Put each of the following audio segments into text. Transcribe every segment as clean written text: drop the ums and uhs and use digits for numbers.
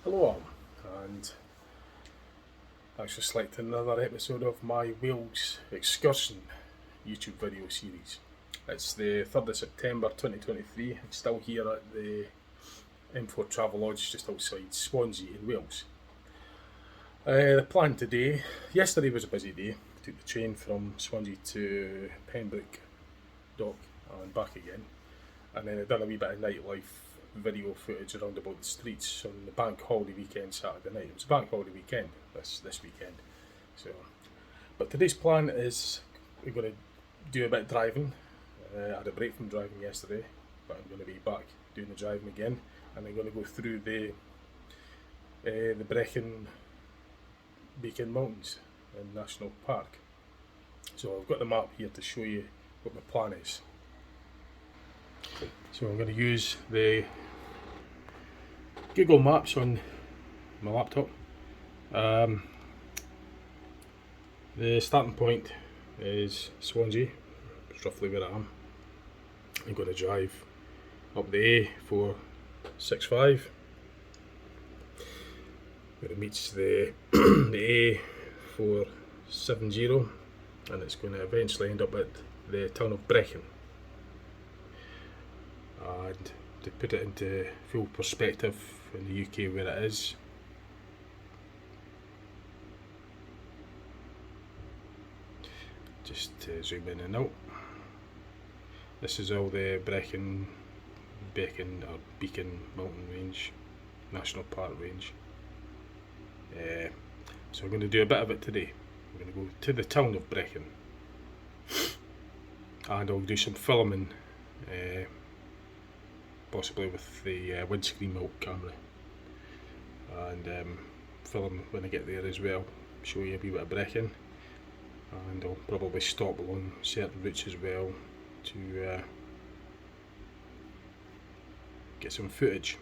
Hello all, and thanks for selecting another episode of my Wales Excursion YouTube video series. It's the 3rd of September 2023. I'm still here at the M4 Travel Lodge just outside Swansea in Wales. The plan today, yesterday was a busy day. I took the train from Swansea to Pembroke Dock and back again, and then I done a wee bit of nightlife video footage around about the streets on the bank holiday weekend Saturday night. It was a bank holiday weekend this weekend. But today's plan is we're going to do a bit of driving. I had a break from driving yesterday, but I'm going to be back doing the driving again, and I'm going to go through the Brecon Mountains in National Park. So I've got the map here to show you what my plan is. So I'm going to use the Google Maps on my laptop. The starting point is Swansea. It's roughly where I am. I'm going to drive up the A465 where it meets the the A470, and it's going to eventually end up at the town of Brecon. And to put it into full perspective in the UK where it is, just to zoom in and out, this is all the Beacon Mountain Range, National Park Range. So I'm going to do a bit of it today. I'm going to go to the town of Brecon, and I'll do some filming, possibly with the windscreen mount camera, and film when I get there as well, show you a wee bit of Brecon, and I'll probably stop along certain routes as well to get some footage.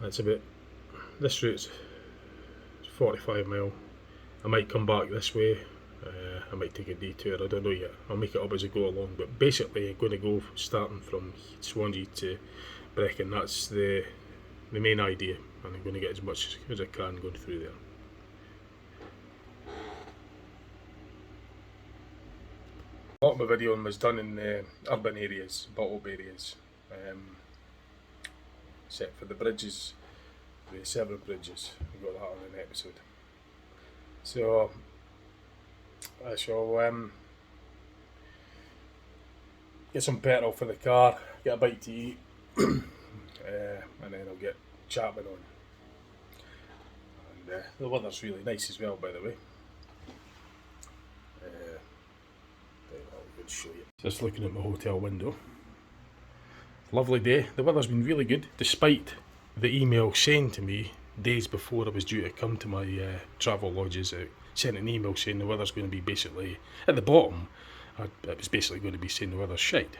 That's about, this route's 45 mile. I might come back this way. I might take a detour, I don't know yet. I'll make it up as I go along, but basically I'm going to go starting from Swansea to Brecon. That's the main idea, and I'm going to get as much as I can going through there. A lot of my videoing was done in the urban areas, bottled areas, except for the bridges, the Severn bridges. We got that on an episode. So I shall get some petrol for the car, get a bite to eat, and then I'll get Chapman on. And the weather's really nice as well, by the way. I'll show you. Just looking at my hotel window. Lovely day. The weather's been really good, despite the email saying to me days before I was due to come to my travel lodges. I sent an email saying the weather's going to be basically at the bottom. It was basically going to be saying the weather's shite,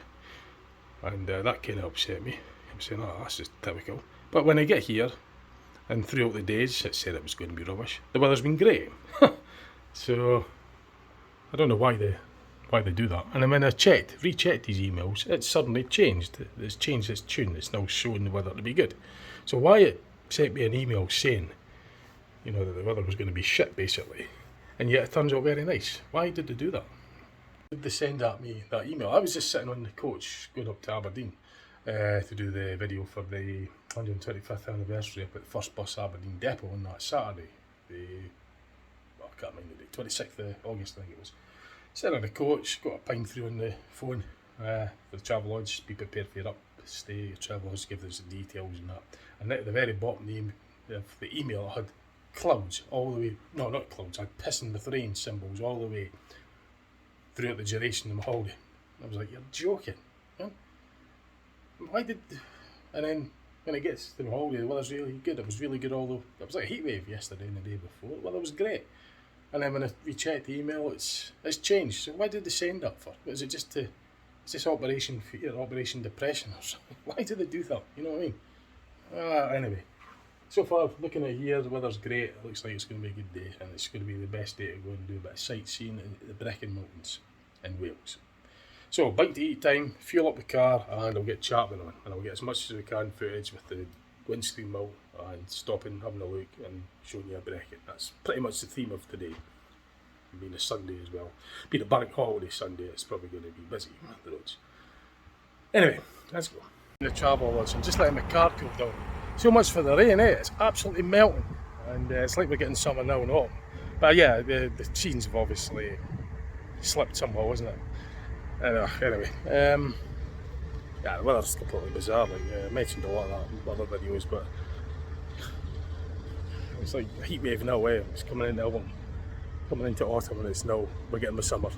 and that kind of upset me. I was saying, oh, that's just typical. But when I get here, and throughout the days, it said it was going to be rubbish. The weather's been great. So I don't know why they do that. And when I rechecked these emails, it suddenly changed. It's changed its tune. It's now showing the weather to be good. So why it sent me an email saying, you know, that the weather was going to be shit basically, and yet it turns out very nice. Why did they do that? Why did they send at me that email? I was just sitting on the coach going up to Aberdeen to do the video for the 125th anniversary up at the First Bus Aberdeen Depot on that Saturday, I can't remember the date, 26th of August I think it was. Sitting on the coach, got a ping through on the phone for the travel lodge, be prepared for your upstay, your travel lodge, give us the details and that. And at the very bottom of the email I had clouds all the way, no, not clouds, I had pissing with rain symbols all the way throughout the duration of my holiday. I was like, you're joking, huh? And then when it gets to my holiday, the weather's really good. It was really good, although it was like a heat wave yesterday and the day before. The weather was great. And then when I rechecked the email, it's changed. So why did they send that for? Was it just is this Operation Fear, Operation Depression or something? Why did they do that? You know what I mean? Anyway, so far looking at here, the weather's great. It looks like it's going to be a good day, and it's going to be the best day to go and do a bit of sightseeing in the Brecon Mountains in Wales. So, bite to eat time, fuel up the car, and I'll get chatting on. And I'll get as much as we can footage with the windscreen mill and stopping, having a look, and showing you a Brecon. That's pretty much the theme of today. Being a Sunday as well. Being a bank holiday Sunday, it's probably going to be busy on the roads. Anyway, let's go. The travel lodge, I'm just letting my car cool down. So much for the rain, eh? It's absolutely melting. And it's like we're getting summer now and autumn. But yeah, the seasons have obviously slipped somehow, isn't it? Anyway, yeah, the weather's completely bizarre. Like I mentioned a lot of that in other videos, but it's like a heat wave now. It's coming into autumn, and it's now we're getting the summer.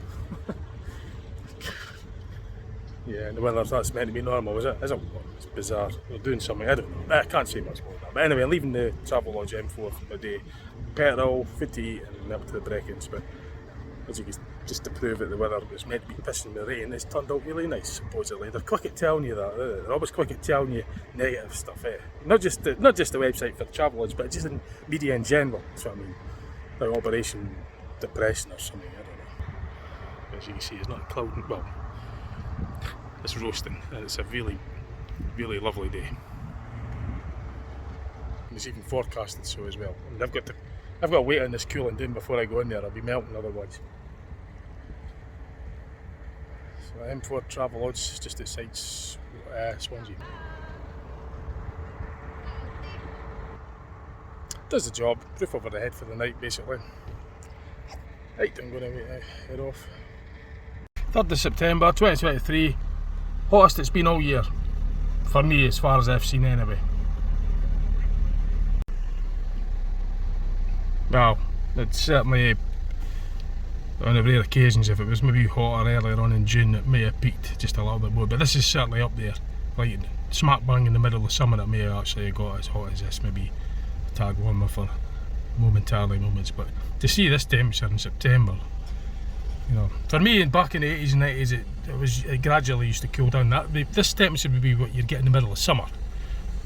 Yeah, and the weather, that's meant to be normal, is it? It's bizarre. They're doing something. I don't know. I can't say much more than that. But anyway, I'm leaving the travel lodge M4 for the day. Petrol, food to eat, and up to the Brecons. But as you can, just to prove that the weather was meant to be pissing the rain, it's turned out really nice, supposedly. They're quick at telling you that. They're always quick at telling you negative stuff, eh? Not just the website for the travel lodge, but just in media in general. That's what I mean. Like Operation Depression or something, I don't know. As you can see, it's not a cloud. Well, it's roasting, and it's a really, really lovely day. And it's even forecasted so as well. And I've got to wait on this cooling down before I go in there. I'll be melting otherwise. So M4 travel lodge just outside Swansea. Does the job. Roof over the head for the night, basically. Right, I'm going to head off. 3rd of September 2023. Hottest it's been all year. For me, as far as I've seen anyway. Well, it's certainly, on the rare occasions, if it was maybe hotter earlier on in June, it may have peaked just a little bit more, but this is certainly up there. Like smack bang in the middle of summer, it may have actually got as hot as this, maybe a tag warmer for moments, but to see this temperature in September, you know, for me, back in the 80s and 90s, it gradually used to cool down. This temperature would be what you'd get in the middle of summer,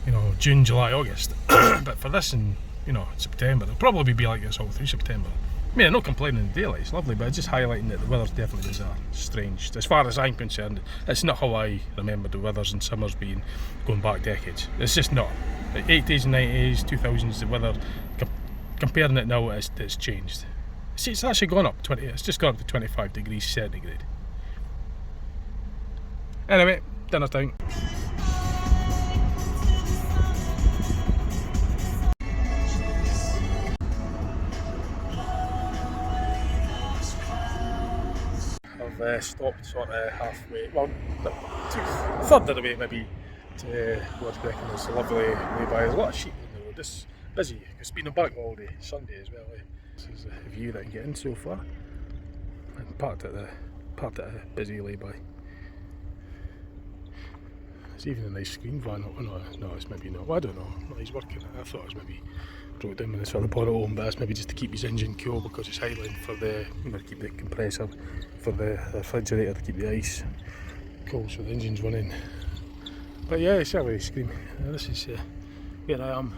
you know, June, July, August. But for this in, you know, September, it'll probably be like this all through September. I mean, I'm not complaining in the daylight, it's lovely, but it's just highlighting that the weather's definitely bizarre, strange. As far as I'm concerned, it's not how I remember the weathers and summers being going back decades. It's just not. The 80s and 90s, 2000s, the weather, comparing it now, it's changed. See, it's actually gone up it's just gone up to 25 degrees centigrade. Anyway, dinner time. I've stopped sort of halfway, well, a third of the way maybe towards Brecon. It's a lovely lay-by. There's a lot of sheep on the road. It's busy. It's been a bank holiday Sunday as well. This is the view that I can get in so far. And parked at a busy lay-by. There's even a nice screen van. Oh no, it's maybe not. Well, I don't know. Well, he's working. I thought it was maybe broke down when it's for the bonnet open, but that's maybe just to keep his engine cool because it's highline for the, you know, to keep the compressor for the refrigerator to keep the ice cool so the engine's running. But yeah, it's a really screen. This is where I am.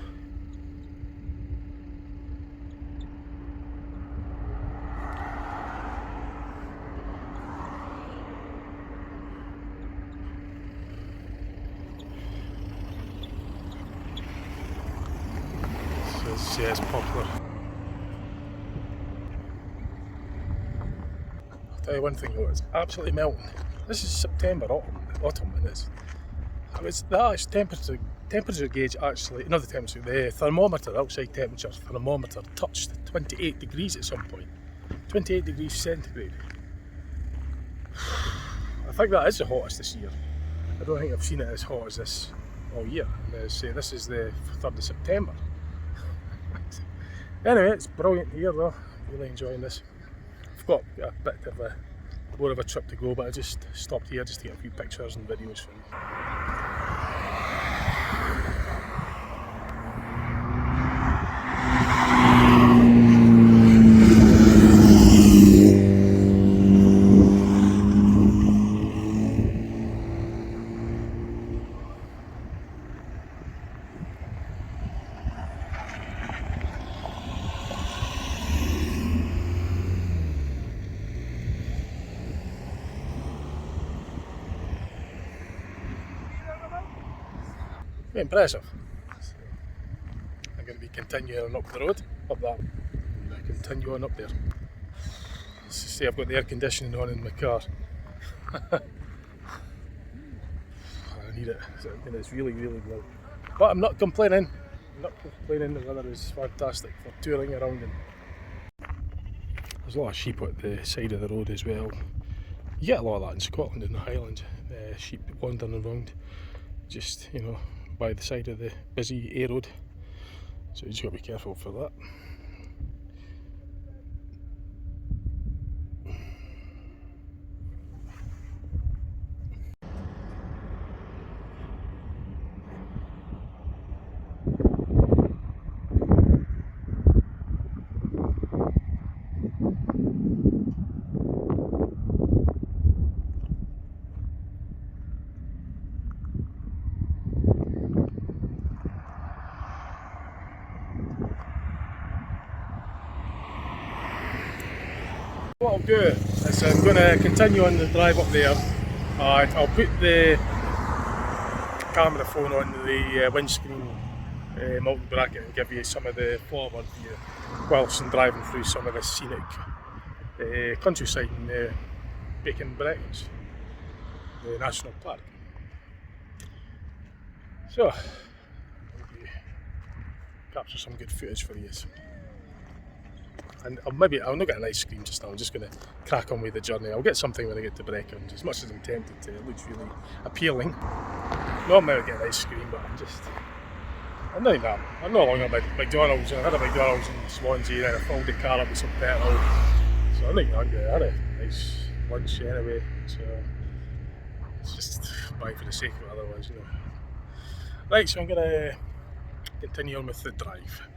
So it's popular. I'll tell you one thing though, it's absolutely melting. This is September, autumn, and it's the highest temperature gauge actually, not the temperature, the thermometer, outside temperature thermometer touched 28 degrees at some point. 28 degrees centigrade. I think that is the hottest this year. I don't think I've seen it as hot as this all year. And say this is the 3rd of September. Anyway, it's brilliant here though, really enjoying this. I've got a bit of more of a trip to go, but I just stopped here just to get a few pictures and videos for you. Very impressive. So I'm going to be continuing up the road, up that. I'm going to continue on up there. See, I've got the air conditioning on in my car. I need it. It's really, really well. But I'm not complaining. I'm not complaining. The weather is fantastic for touring around. And there's a lot of sheep at the side of the road as well. You get a lot of that in Scotland in the Highlands. Sheep wandering around, just by the side of the busy A road. So you just got to be careful for that. What I'll do is I'm going to continue on the drive up there, and I'll put the camera phone on the windscreen multi-bracket and give you some of the forward view whilst I'm driving through some of the scenic countryside in Brecon, the national park. So, I'll capture some good footage for you. And I'll not get an ice cream just now, I'm just going to crack on with the journey. I'll get something when I get to Brecon, as much as I'm tempted to. It looks really appealing. Normally I'll get an ice cream, but I'm not even that. I'm no longer at McDonald's. I had a McDonald's in Swansea and I filled the car up with some petrol. So I'm not even hungry. I had a nice lunch anyway, so it's just buying for the sake of it otherwise, Right, so I'm going to continue on with the drive.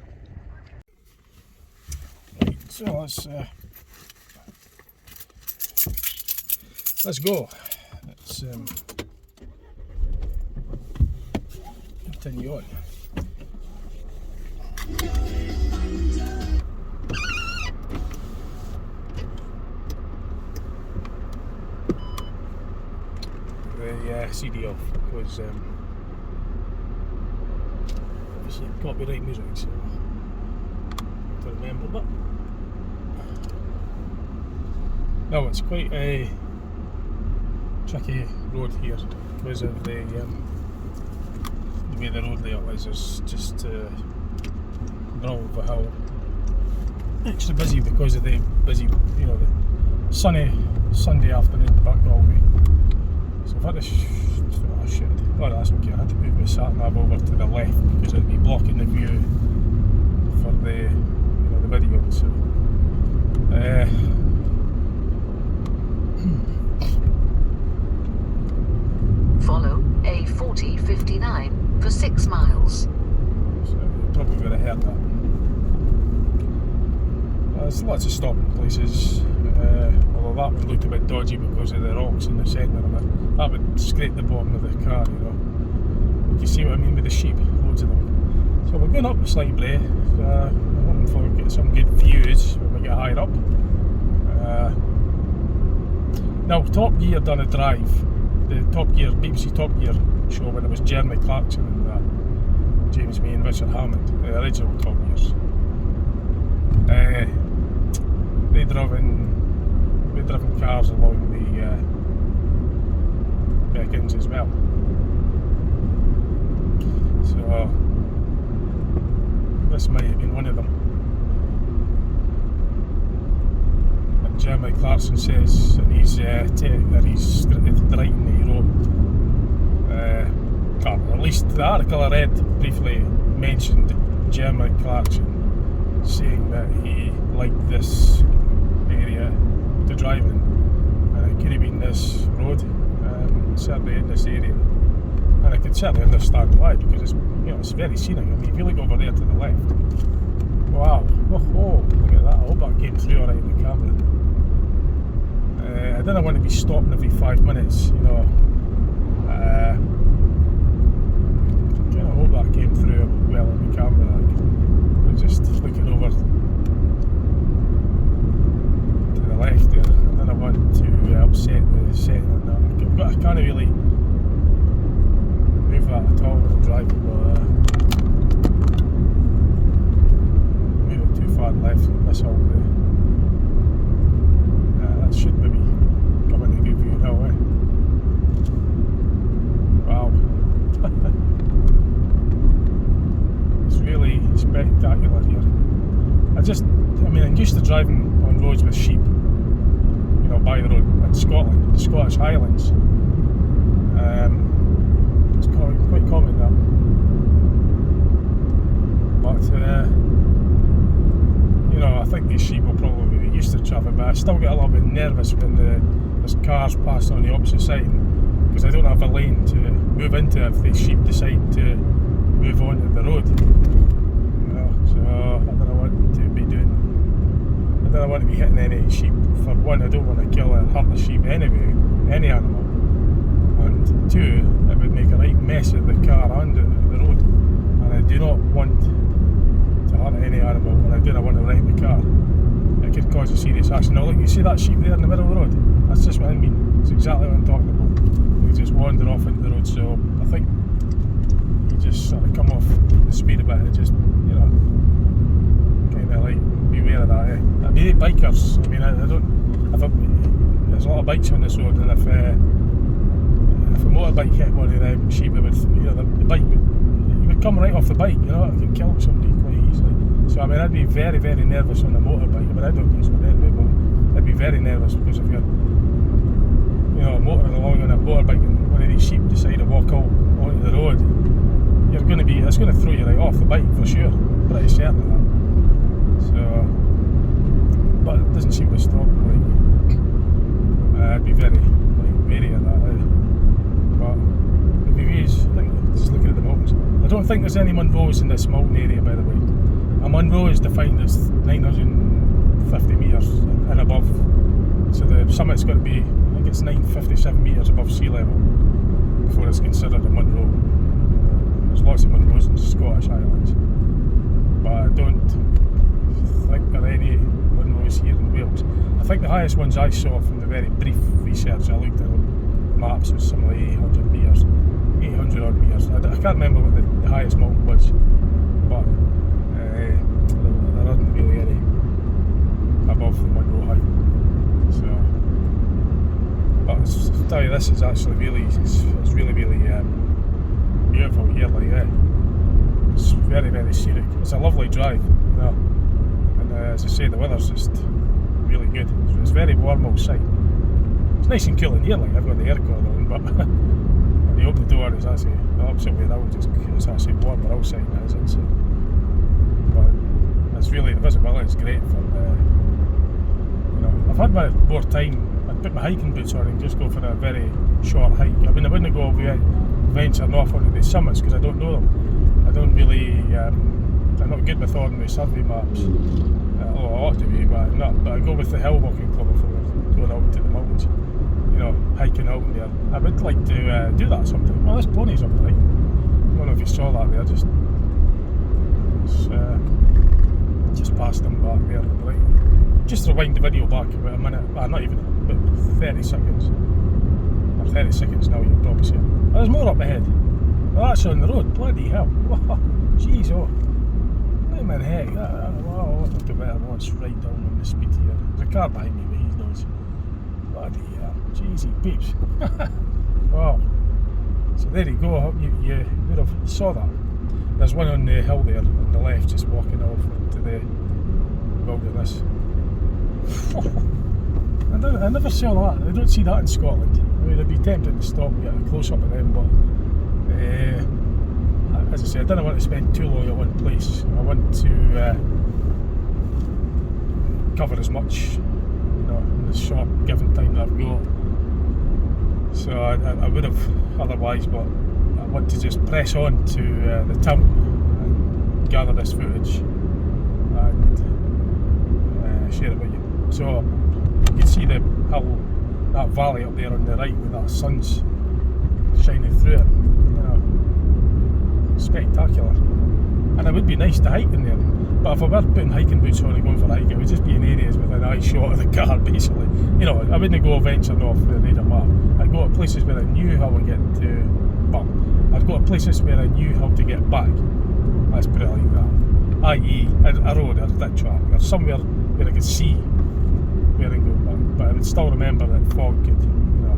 So let's go. Let's continue on. The CD off because obviously copyright music, so I have to remember that. No, it's quite a tricky road here because of the way the road layout is. It's just brow of a hill. Extra busy because of the busy, the sunny Sunday afternoon back Galway. So if I had to oh that's okay, I had to move my sat nav over to the left because it'd be blocking the view for the the video. So follow A4059 for 6 miles. So you probably would have heard that. There's lots of stopping places, although that would look a bit dodgy because of the rocks in the centre of it. That would scrape the bottom of the car, You can see what I mean with the sheep, loads of them. So we're going up the slight brae. I'm hoping for getting some good views when we get higher up. Now, Top Gear done a drive. The BBC Top Gear show when it was Jeremy Clarkson and James May and Richard Hammond, the original Top Gears. They driven cars along the Brecons as well. So this might have been one of them. And Jeremy Clarkson says in his writing that he wrote, or at least the article I read briefly mentioned Jeremy Clarkson saying that he liked this area to drive in, and it could have been this road, certainly in this area, and I can certainly understand why, because it's it's very scenic. I mean, if you look over there to the left, wow, oh, look at that. I hope that came through alright in the camera. I didn't want to be stopping every 5 minutes, I hope that came through well in the camera. I'm just looking over to the left there, and then I want to upset the setting on that. I can't really move that at all when I'm driving. I'm used to driving on roads with sheep, you know, by the road in Scotland, the Scottish Highlands. It's quite common that. But, you know, I think these sheep will probably be used to traffic, but I still get a little bit nervous when there's cars passing on the opposite side, because I don't have a lane to move into if the sheep decide to move onto the road. You know, so I don't know what to be doing. I don't want to be hitting any sheep. For one, I don't want to kill or hurt the sheep anyway, any animal. And two, it would make a right mess of the car and the road. And I do not want to hurt any animal, and I do not want to wreck the car. It could cause a serious accident. Now look, you see that sheep there in the middle of the road? That's just what I mean. It's exactly what I'm talking about. They just wander off into the road, so I think you just sort of come off the speed a bit and just, you know, kind of like beware of that. I mean, bikers, I mean, there's a lot of bikes on this road, and if a motorbike hit one of them sheep, it would, you know, the bike would come right off the bike, you know, it could kill somebody quite easily. So I mean, I'd be very, very nervous on a motorbike. I mean, I don't use one anyway, but I'd be very nervous, because if you're, you know, motoring along on a motorbike and one of these sheep decide to walk out onto the road, it's going to throw you right off the bike for sure. Pretty certain of that. So, but it doesn't seem to stop. Like, I'd be very wary of that. But the views, like, just looking at the mountains. I don't think there's any Munros in this mountain area, by the way. A Munro is defined as 950 metres and above. So the summit's got to be, I think it's 957 metres above sea level before it's considered a Munro. There's lots of Munros in the Scottish Highlands, but I don't think there are any Munros here in Wales. I think the highest ones I saw from the very brief research I looked at on maps was something like 800 metres, 800 odd metres. I can't remember what the highest mountain was, but there aren't really any above the Munro height. So, but I'll tell you, this is actually really, it's really beautiful here. Like, it's very, very scenic. It's a lovely drive, you know. And as I say, the weather's just really good. It's very warm outside. It's nice and cool in here. Like, I've got the aircon on, but when you open the door, it's actually the opposite way around. It's actually warmer outside than it is inside. But it's really, the visibility is great for you know. I've had more time. I'd put my hiking boots on and just go for a very short hike. I mean, I wouldn't go venturing off onto the summits because I don't know them. I don't really, I'm not good with ordinary survey maps. I ought to be, but I'm not. But I go with the hill walking club if we're going out to the mountains, you know, hiking out there. I would like to do that sometime. Well, this pony's up the right. I don't know if you saw that there, just past them back there on the right. Just rewind the video back about a minute, not even, about 30 seconds. Or 30 seconds now, you'll probably see it. Oh, there's more up ahead. Well, that's on the road, bloody hell. Jeez, oh. What the heck? Wow, I'll look better once right down on the speed here. There's a car behind me, but he knows. Bloody hell. Jeezy peeps. Wow. So there you go. You would have saw that. There's one on the hill there on the left, just walking off into the wilderness. I never saw that. I don't see that in Scotland. I mean, I'd be tempted to stop and get a close up of them, but as I said, I don't want to spend too long at one place. I want to cover as much, you know, in the short given time that I've got. So I would have otherwise, but I want to just press on to the town and gather this footage and share it with you. So you can see the hill, that valley up there on the right with that sun's shining through it, you know, spectacular. And it would be nice to hike in there, but if I were putting hiking boots on and going for a hike, it would just be in areas with an eye shot of the car, basically. You know, I wouldn't go venturing off with a radar map. I'd go to places where I knew how to get to, well, I'd go to places where I knew how to get back. Let's put it like that. I.e. a road or a ditch track or somewhere where I could see where I go back. But I would still remember that fog could, you know,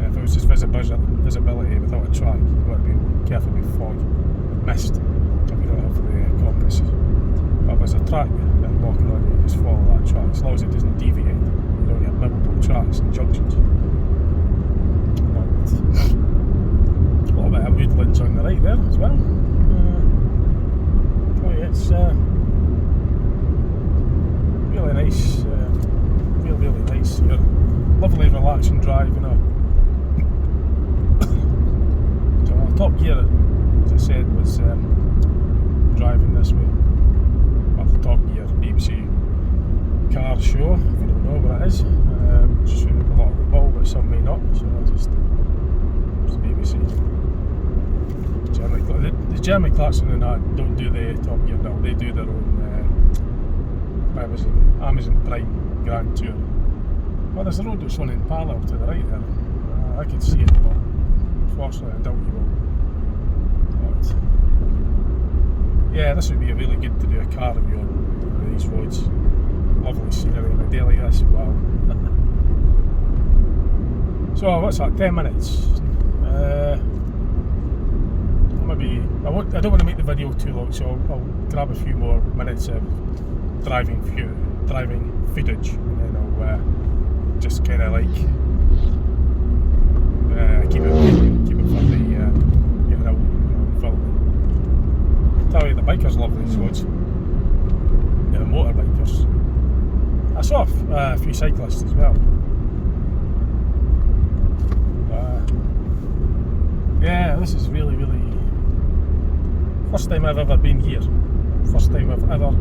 if it was just visibility without a track, you've got to be careful with fog and mist if you don't have the compass. But if there's a track and walking on it, you just follow that track, as long as it doesn't deviate. You don't get multiple tracks and junctions. But a little bit of woodlands on the right there as well. Oh yeah, it's really nice, really nice here. Lovely relaxing drive, you know. So Top Gear, as I said, was driving this way. Well, the Top Gear BBC car show, if you don't know what it is. Shooting a lot of the ball, but some may not, so I just BBC. The Jeremy Clarkson and that don't do the Top Gear now, they do their own Amazon Prime Grand Tour. Well, there's a road that's running parallel to the right there. I can see it, but unfortunately I doubt you will. But yeah, this would be really good to do a car review on these roads. Lovely scenery on a day like this. Wow. So what's that? 10 minutes. Maybe I don't want to make the video too long, so I'll grab a few more minutes of driving footage, and then I'll just kind of like keep it for the getting out and filming. Tell you, the bikers love these roads. The motorbikers. I saw a few cyclists as well. Yeah, this is really first time I've ever been here. First time I've ever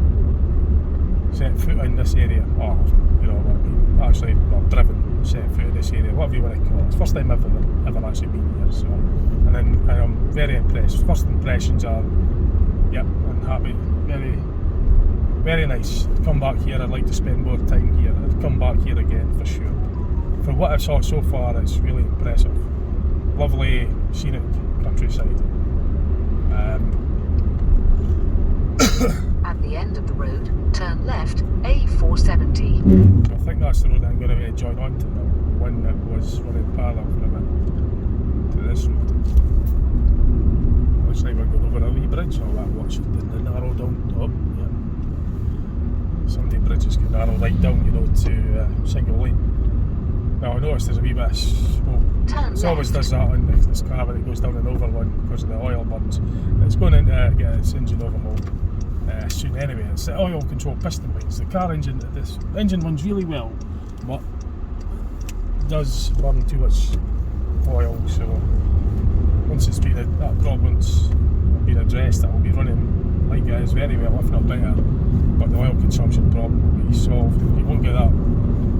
set foot in this area. Or, you know what I mean. Actually, I've driven, set foot in this area, whatever you want to call it. It's the first time I've ever actually been here. So, and I'm very impressed. First impressions are, yep, I'm happy. Very nice. To come back here, I'd like to spend more time here. I'd come back here again for sure. For what I've saw so far, it's really impressive. Lovely scenic countryside. At the end of the road, turn left, A470. I think that's the road I'm going to join on to now. The one that was running parallel for a bit to this road. Looks like we're going over a wee bridge. Oh, that watch the narrow down top. Yeah. Some of the bridges can narrow right down, you know, to single lane. Now I noticed there's a wee bit of smoke. It always does that on this car when it goes down an over one because of the oil burns. It's going in to get its engine overhauled soon anyway. It's the oil control piston rings. The car engine, the engine runs really well, but does burn too much oil. So once it's been that problem's been addressed, it will be running like it is very well, if not better. But the oil consumption problem will be solved. You won't get that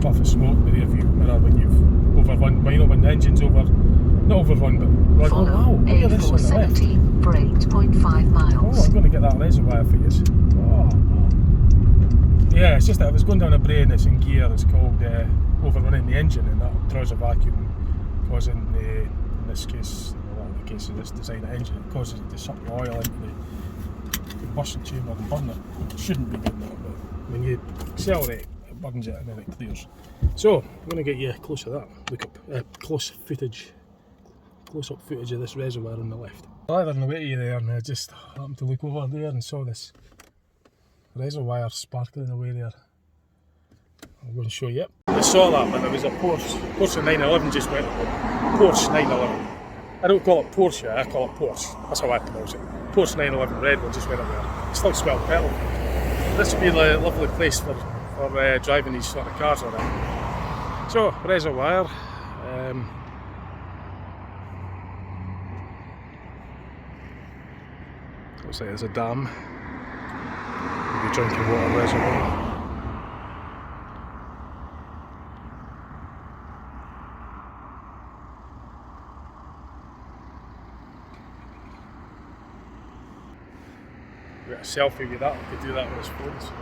puff of smoke in the rear view mirror when you've overrun, well, you know, when the engine's not overrun, but run. Follow Oh, wow, look at this on the left. A470 for 8.5 miles. Oh, I'm going to get that laser wire for you. Oh. Yeah, it's just that if it's going down a brae and it's in gear, it's called overrunning the engine, and that draws a vacuum, causing in this case, in a lot of the cases, this design of engine, it causes it to suck the oil into the combustion chamber and burn it. It shouldn't be doing that, but when you accelerate, it burns it and then it clears. So I'm going to get you close to that. Look up close up footage of this reservoir on the left. Either on the way to you there, and I just happened to look over there and saw this reservoir sparkling away there. I'll go and show you. I saw that, but there was a Porsche 911 just went. Porsche 911. I don't call it Porsche, I call it Porsche. That's how I pronounce it. Porsche 911 red one just went up there. It still smelled petrol. This would be a lovely place for driving these sort of cars around. So, reservoir. Looks like there's a dam. Maybe drinking water reservoir. Get a selfie with that. I could do that with his phone. So.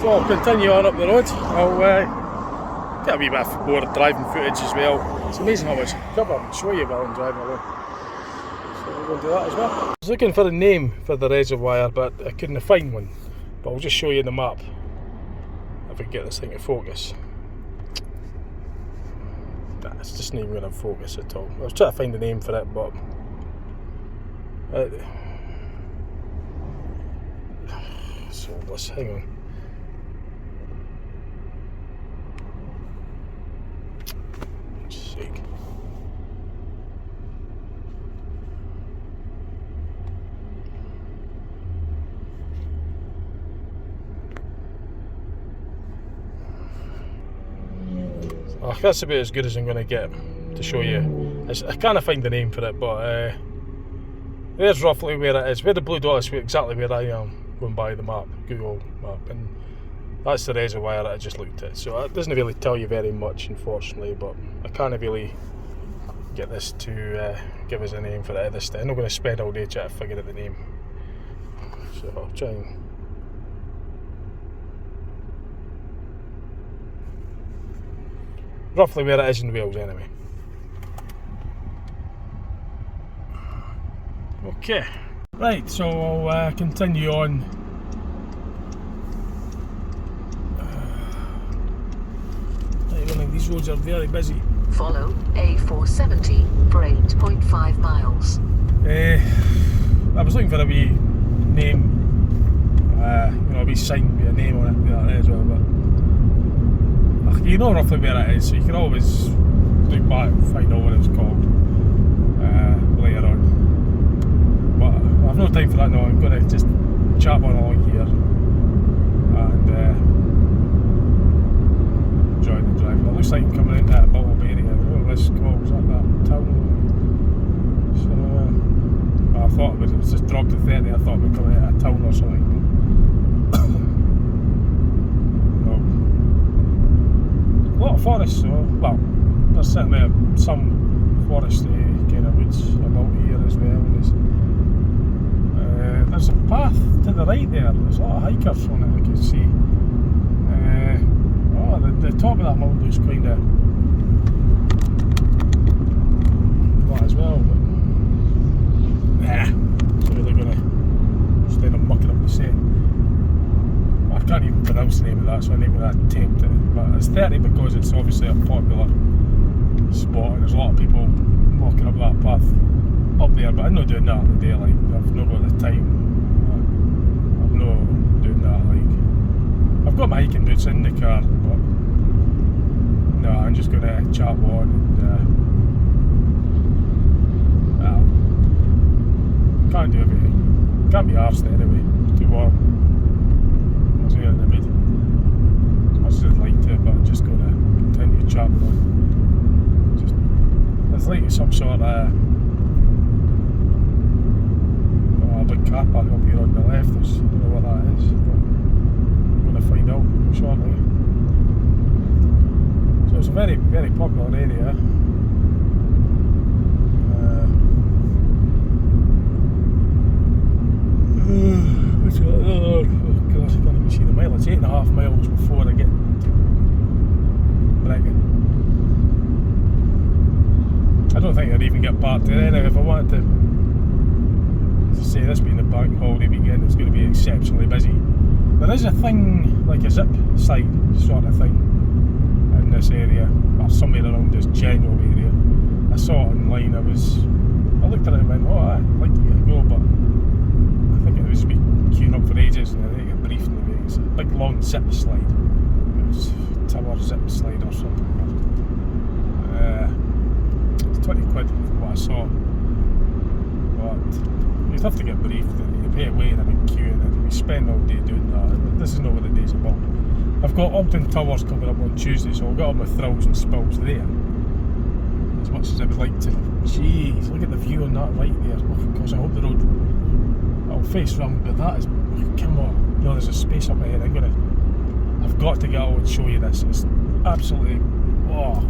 So I'll continue on up the road. I'll get a wee bit more driving footage as well. It's amazing how much cover I can show you while I'm driving along. So we're going to do that as well. I was looking for a name for the reservoir, but I couldn't find one. But I'll just show you the map if I can get this thing to focus. It's just not even going to focus at all. I was trying to find a name for it, but soulless. Hang on. Just sake. Oh, that's about as good as I'm going to get to show you. I can't find the name for it, but there's roughly where it is. Where the blue dot is exactly where I am going by the map, Google map, and that's the reservoir that I just looked at. So it doesn't really tell you very much, unfortunately, but I can't really get this to give us a name for it at this stage. I'm not going to spend all day trying to figure out the name. So I'll try and... roughly where it is in Wales anyway. Okay, right, so I'll continue on. These roads are very busy. Follow A470 for 8.5 miles. I was looking for a wee name, a wee sign with a name on it, that as well, but you know roughly where it is, so you can always look back and find out what it was called later on. But I've no time for that now. I'm going to just chat on along here and enjoy the drive. It looks like I'm coming into that Bottle area. What this calls that town? So I thought it was just dropped to 30. I thought we were coming into a town or something. A lot of forests, so, well, there's certainly some foresty kind of woods about here as well. And there's a path to the right there. There's a lot of hikers on it, I can see. The top of that mountain looks kind of flat as well, but so they're going to stand up mucking up the set. I can't even pronounce the name of that, so I'm not going to attempt it. But it's 30 because it's obviously a popular spot and there's a lot of people walking up that path up there, but I'm not doing that in the daylight. I've not got the time. I'm not doing that. I've got my hiking boots in the car, but no, I'm just going to chat on and can't do everything. Can't be arsed anyway. It's too warm. In the mid. As much as I'd like to, but I'm just going to continue chatting on. There's like some sort of a big car park up here on the left. I don't know what that is, but I'm going to find out shortly. So it's a very, very popular area. Oh gosh, I can't even see the mile. It's 8.5 miles before I get to Brecon. I don't think I'd even get parked there anyway if I wanted to. As I say, this being the bank holiday weekend, it's going to be exceptionally busy. There is a thing, like a zip site sort of thing in this area, or somewhere around this general area. I saw it online. I looked at it and went, oh, I'd like to get a go, but I think it was queuing up for ages and I think I got briefed in the way. It's a big long zip slide. It was tower zip slide or something. It's 20 quid from what I saw. But you'd have to get briefed and you pay away in a big queue and we spend all day doing that. This is not what the day's about. I've got Ogden Towers coming up on Tuesday, so I'll get all my thrills and spills there. As much as I would like to. Jeez, look at the view on that right there. Oh gosh, I hope the road... I'll face round, but that is... come on. No, there's a space up ahead. I've got to get out and show you this. It's absolutely... oh,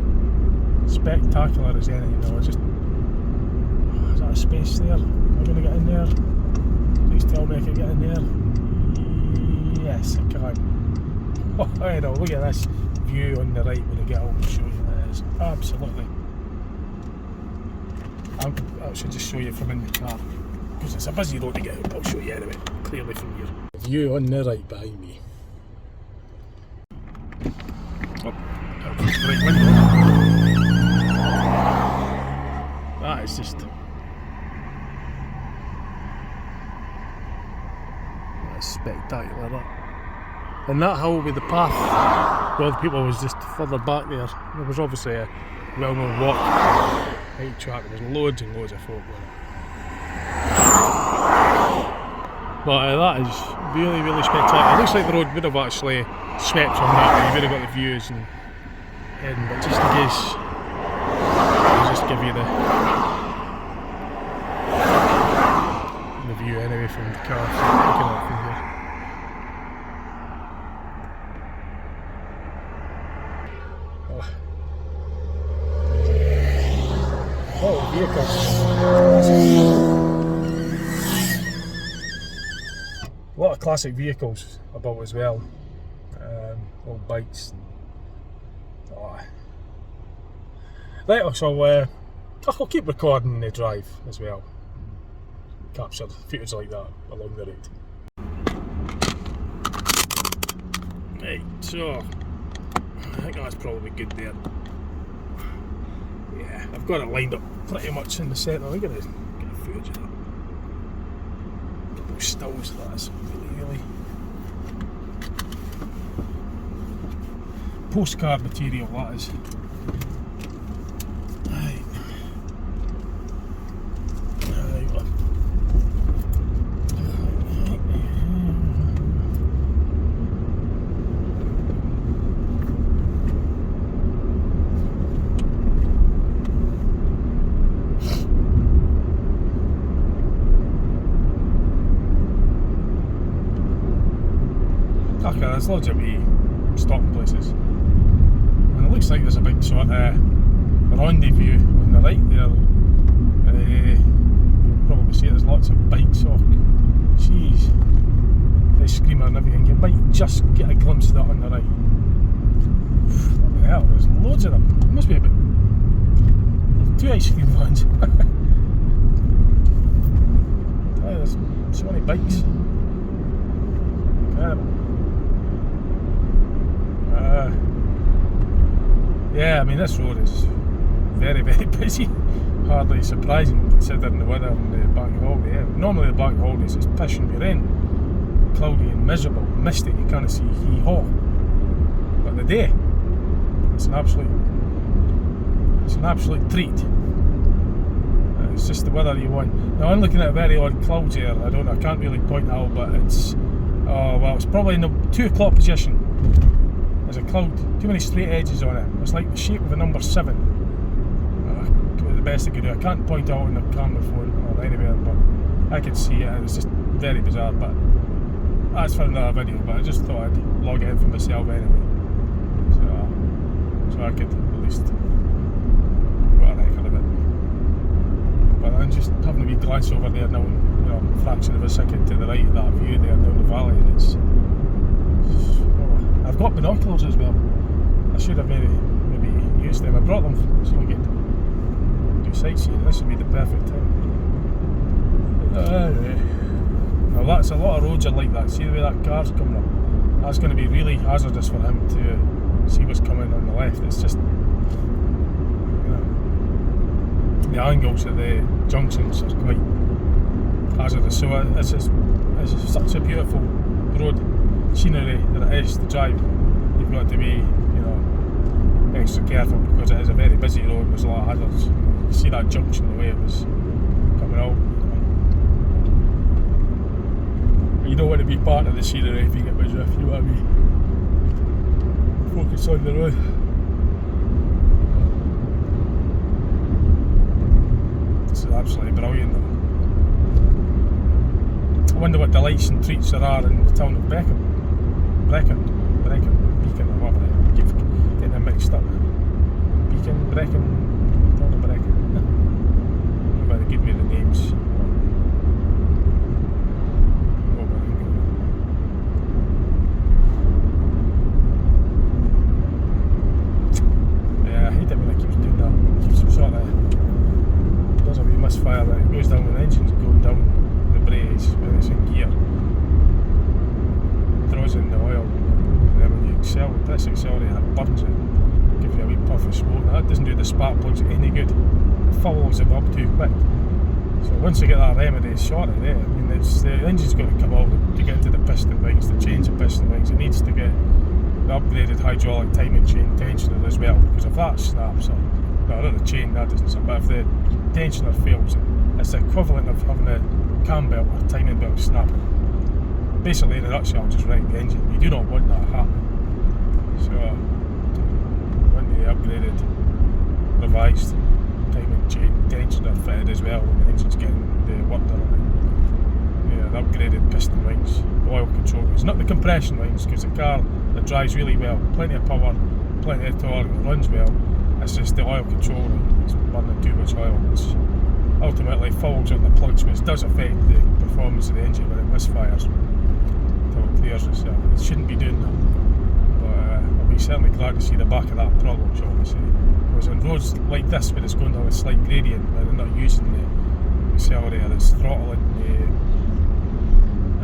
spectacular as anything. Is that a space there? Am I going to get in there? Please tell me I can get in there. Yes, I can. Oh, I know, look at this view on the right when I get out and show you. It is absolutely. I should just show you from in the car because it's a busy road to get out. I'll show you anyway, clearly from here. The view on the right behind me. Oh, out the right window. That is just. That's spectacular, that. And that hill with the path, well, the people was just further back there. There was obviously a well-known walk, right track. There was loads and loads of folk with it. But that is really, really spectacular. It looks like the road would have actually swept on that, and you would have got the views and heading. But just in case, I'll just give you the view anyway from the car. Looking at it from here. Oh, vehicles. A lot of classic vehicles about as well. Old bikes. Oh. Right, so I'll keep recording the drive as well. Capture footage like that along the road. Right, so I think that's probably good there. Yeah, I've got it lined up pretty much in the centre. I'm going to get a footage of that. A couple of stills, that's really postcard material, that is. Right. There you go. Okay, there's loads of wee stopping places. And it looks like there's a big sort of rendezvous on the right there. You'll probably see there's lots of bikes. Oh, jeez. They screamer and everything. You might just get a glimpse of that on the right. What the hell, there's loads of them. There must be about 2 ice cream vans. Oh, there's so many bikes. Incredible. Yeah, I mean this road is very, very busy. Hardly surprising considering the weather and the bank holiday. Yeah. Normally the bank holidays it's pissing with rain, cloudy and miserable, misty. You can't see hee-haw. But the day, it's an absolute treat. It's just the weather you want. Now I'm looking at very odd clouds here. I can't really point it out, but it's it's probably in the 2 o'clock position. There's a cloud, too many straight edges on it. It's like the shape of a number 7. The best I could do. I can't point out on the camera phone or anywhere, but I can see it. It's just very bizarre. But that's for another video. But I just thought I'd log it in for myself anyway, so I could at least put a record of it. But I'm just having a wee glance over there now, a fraction of a second to the right of that view there down the valley, and it's. I've got binoculars as well. I should have maybe used them. I brought them so we could do sightseeing. This would be the perfect time. Now that's a lot of roads are like that. See the way that car's coming up? That's going to be really hazardous for him to see what's coming on the left. It's just the angles of the junctions are quite hazardous. So it's such a beautiful road scenery that it is to drive. You've got to be, extra careful because it is a very busy road. There's a lot of hazards. You see that junction the way it was coming out. You don't want to be part of the scenery if you get my drift. You want to be focused on the road. This is absolutely brilliant though. I wonder what the lights and treats there are in the town of Brecon, Beacon, or whatever. I keep getting them mixed up. Brecon, town of Brecon. I don't know whether they give me the names. draws in the oil, and then when you press accelerate, it burns it, gives you a wee puff of smoke. Now, that doesn't do the spark plugs any good, it follows them up too quick. So once you get that remedy sorted, I mean, it's, the engine's got to come out to get into the piston rings, to change the piston rings. It needs to get the upgraded hydraulic timing chain tensioner as well, because if that snaps, or no, not the chain, that doesn't snap, but if the tensioner fails, it's the equivalent of having a cam belt or timing belt snap. Basically, in a nutshell, just wreck the engine. You do not want that happening. So, when the upgraded, revised timing chain tensioner fitted as well, when the engine's getting the work done on it. Yeah, the upgraded piston rings, oil control rings, not the compression rings, because the car that drives really well, plenty of power, plenty of torque, it runs well. It's just the oil control ring, it's burning too much oil, which ultimately falls on the plugs, which does affect the performance of the engine when it misfires until it clears itself. It shouldn't be doing that, but I'll be certainly glad to see the back of that problem, shall we say. Because on roads like this, where it's going down a slight gradient, where they're not using the accelerator, it's throttling the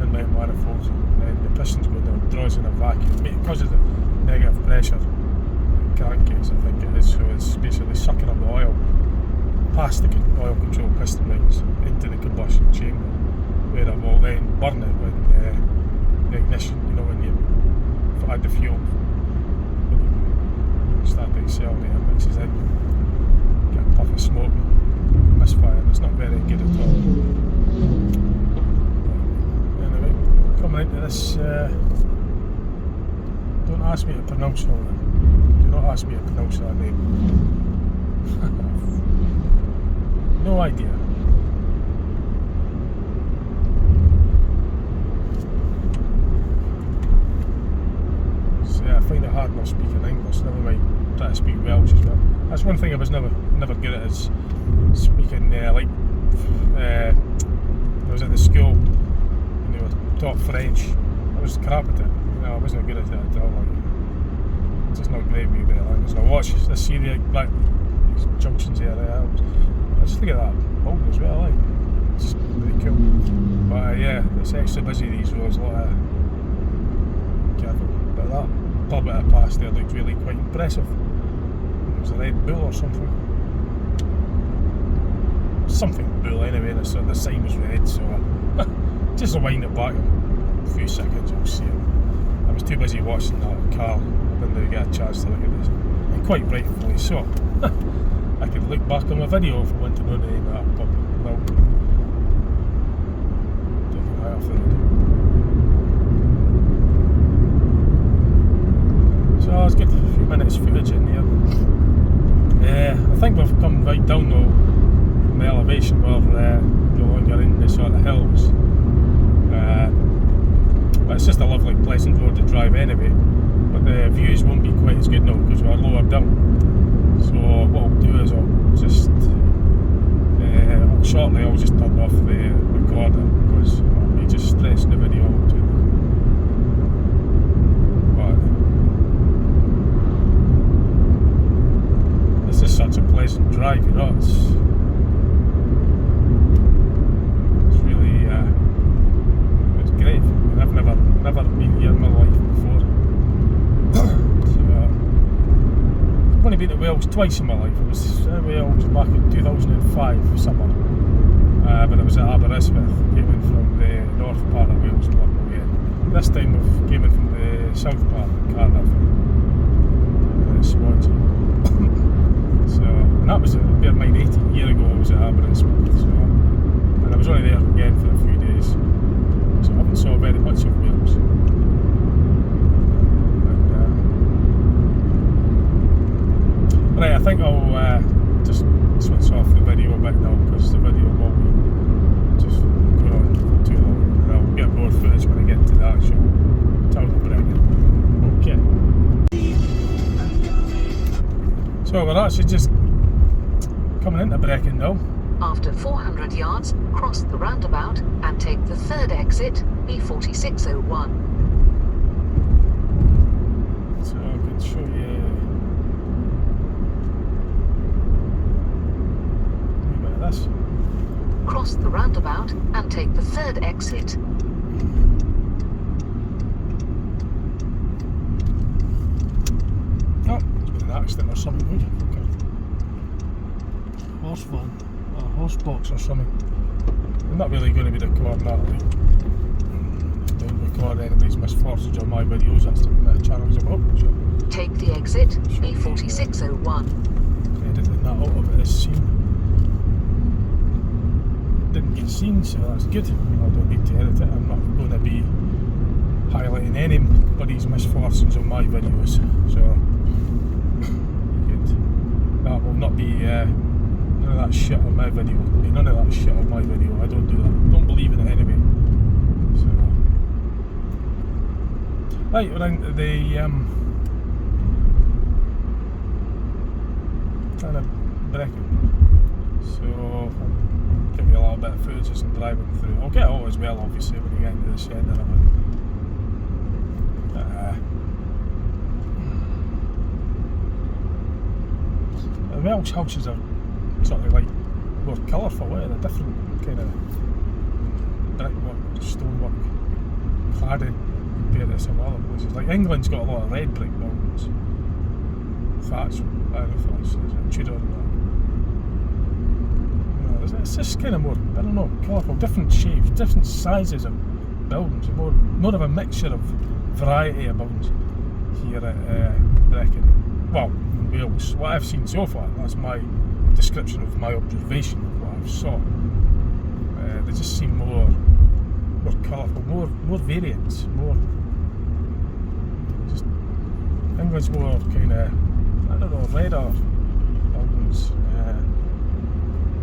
inlet manifolds, and then the piston's going down, draws in a vacuum, because of the negative pressure crankcase, I think it is, so it's basically sucking up the oil past the oil control piston rings into the combustion chamber, where it will then burn it when the ignition, you know, when you add the fuel, when you start to accelerate, it mixes in, get a puff of smoke, misfire. It's not very good at all. Anyway, coming into this, don't ask me to pronounce all that. Do not ask me to pronounce that name. No idea. So yeah, I find it hard enough speaking English, never mind trying to speak Welsh as well. That's one thing I was never good at, is speaking like I was at the school and they were taught French. I was crap at it. You know, I wasn't good at it at all. Like, it's just not great with me language. And I watch this series like these junctions here. I just think of that building as well, like, it's pretty cool. But yeah, it's extra busy these roads, a lot of careful. But that pub that I passed there looked really quite impressive. It was a Red Bull or something. Something Bull anyway, and the sign was red, so just to wind it back a few seconds, you'll see it. I was too busy watching that car, I didn't really get a chance to look at this. And quite rightfully so. I could look back on my video if I want to know the name of that pub. Well, taking eye off the road. So let's get a few minutes footage in here. I think we've come right down though from the elevation where no longer in the sort of hills. But it's just a lovely, pleasant road to drive anyway. But the views won't be quite as good now because we're lower down. So what I'll do is I'll just shortly I'll just turn off the recorder because I'll be just stressing the video out too. But this is such a pleasant drive, you know. It's really it's great. And I've never been here in my life before. I've only been to Wales twice in my life. It was Wales back in 2005 summer, but it was at Aberystwyth. Came in from the north part of Wales and worked my way in. This time we came in from the south part of Cardiff and Swansea. So, and that was bear in mind 18 years ago I was at Aberystwyth. So, and I was only there again for a few days. So I haven't saw very much of Wales. Right, I think I'll just switch off the video a bit now because the video will be just going on for too long and I'll get more footage when I get to the actual town of Brecon. Okay. So we're actually just coming into Brecon now. After 400 yards, cross the roundabout and take the third exit, B4601. So I can show you this. Cross the roundabout and take the third exit. accident or something. Okay. Horse van, a horse box or something. I'm not really going to be recording that. Like, don't record anybody's misfortunes on my videos. That's the channel's about. So Take the exit B4601. editing that out of this scene. Didn't get seen, so that's good. I don't need to edit it. I'm not going to be highlighting anybody's misfortunes on my videos. So good. That will not be none of that shit on my video. None of that shit on my video. I don't do that. Don't believe in it anyway. So right, we're into the kind of Brecon. So I'll give you a little bit of footage as I'm driving through. I'll get it all as well, obviously, when you get into the centre of it. The Welsh houses are sort of like more colourful, they're different kind of brickwork, stonework, cladding compared to some other places. Like England's got a lot of red brick buildings. Thatch, I don't know if that's Tudor or not. It's just kind of more, I don't know, colourful, different shapes, different sizes of buildings, more of a mixture of variety of buildings here at Brecon. Well, in Wales, what I've seen so far, that's my description of my observation of what I've saw. They just seem more colourful, more variants, more. Just England's more kind of, I don't know, redder buildings.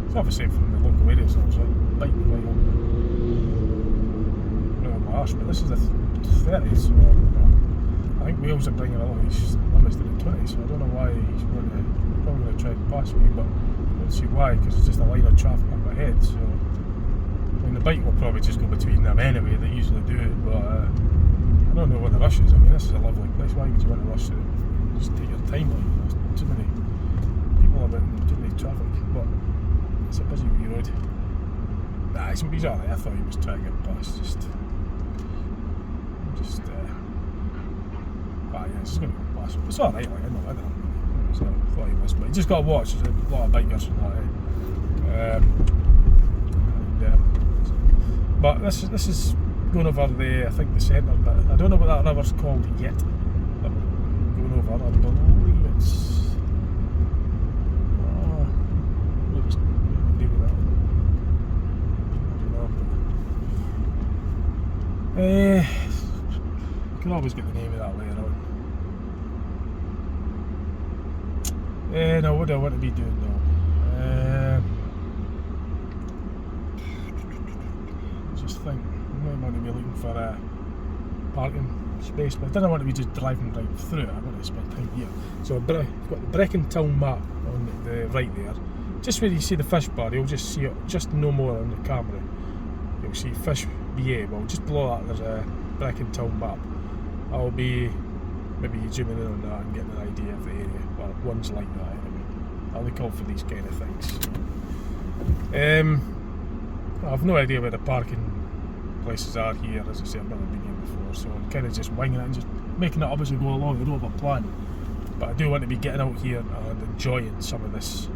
It's obviously from the local area, so it's like biting right on. No marsh, but this is the 30s, so I think Wales are bringing a lot of these limits to the 20s, so I don't know why he's probably going to try and pass me, but I don't see why, because it's just a line of traffic up ahead. So I mean, the bike will probably just go between them anyway. They usually do it, but I don't know what the rush is. I mean, this is a lovely place. Why would you want to rush it? Just take your time. Like, there's too many people about and too many traffic. But it's a busy wee road. Nah, he's alright. I thought he was trying to get past. Yeah, it's just going to go past. It's alright. Like, I know. So I thought he was, but you just got to watch. There's a lot of bikers and that. But this is going over the, I think, the centre bit. I don't know what that river's called yet. That we're going over. I believe it's. What was do with that? I don't know. I can always get the name of that later on. No, what do I want to be doing now? Just think, I might want to be looking for a parking space, but I don't want to be just driving right through it. I want to spend time here. So I've got the Brecon town map on the right there. Just where you see the fish bar, you'll just see it, just no more on the camera. You'll see fish BA. Well, just below that there's a Brecon town map. I'll be maybe zooming in on that and getting an idea of the area. Well, one's like that anyway. I look out for these kind of things. I've no idea where the parking places are here. As I say, I've never been here before, so I'm kind of just winging it and just making it up as we go along. I don't have a plan, but I do want to be getting out here and enjoying some of this,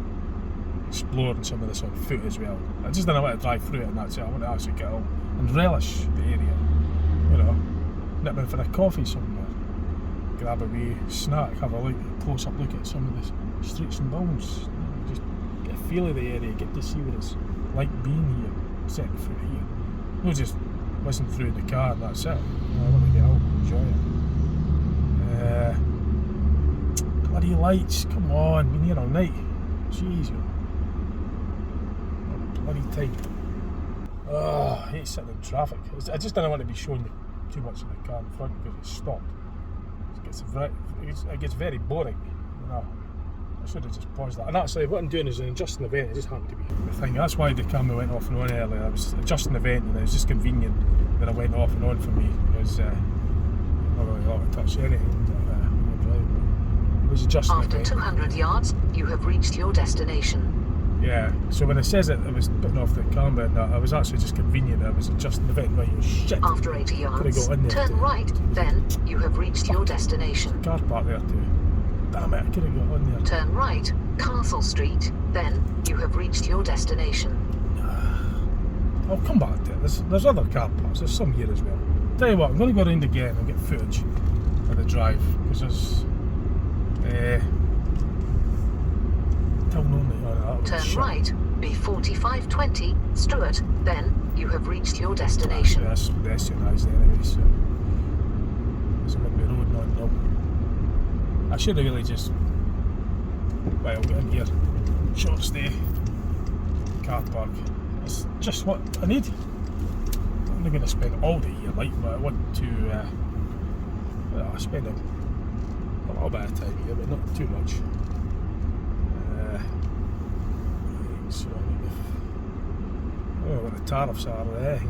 exploring some of this on foot as well. I just don't want to drive through it and that's it. I want to actually get out and relish the area, you know, nip in for a coffee somewhere, grab a wee snack, have a close-up look at some of the streets and buildings, just get a feel of the area, get to see what it's like being here, setting foot here. Not just listen through the car and that's it. I want to get out and enjoy it. Bloody lights, come on, been here all night. Jeez, bloody time. Oh, I hate sitting in traffic. I just don't want to be showing you too much of the car in front because it's stopped. It gets very boring, you know. I should have just paused that. And actually, what I'm doing is an adjusting event. It just happened to be the thing. That's why the camera went off and on earlier. I was adjusting the event, and it was just convenient that it went off and on for me because I'm not really allowed to touch anything. It was adjusting. After 200 yards, you have reached your destination. Yeah. So when it says it was putting off the camera, and that, I was actually just convenient. I was adjusting the event. Right, shit. After 80 yards, turn right. Then you have reached your destination. Car park there too. Damn it, I could have got on there. Turn right, Castle Street, then you have reached your destination. I'll come back to it. There's other car parks, there's some here as well. Tell you what, I'm going to go around again and get footage of the drive, because there's town only on it. Turn right, B4520, Stewart, then you have reached your destination. That's pedestrianised anyway, so there's a bit of road on now. I should have really just, right, I'll get in here, short stay, car park. That's just what I need. I'm not going to spend all day here, like, but I want to spend a little bit of time here, but not too much. So I don't know what the tariffs are there.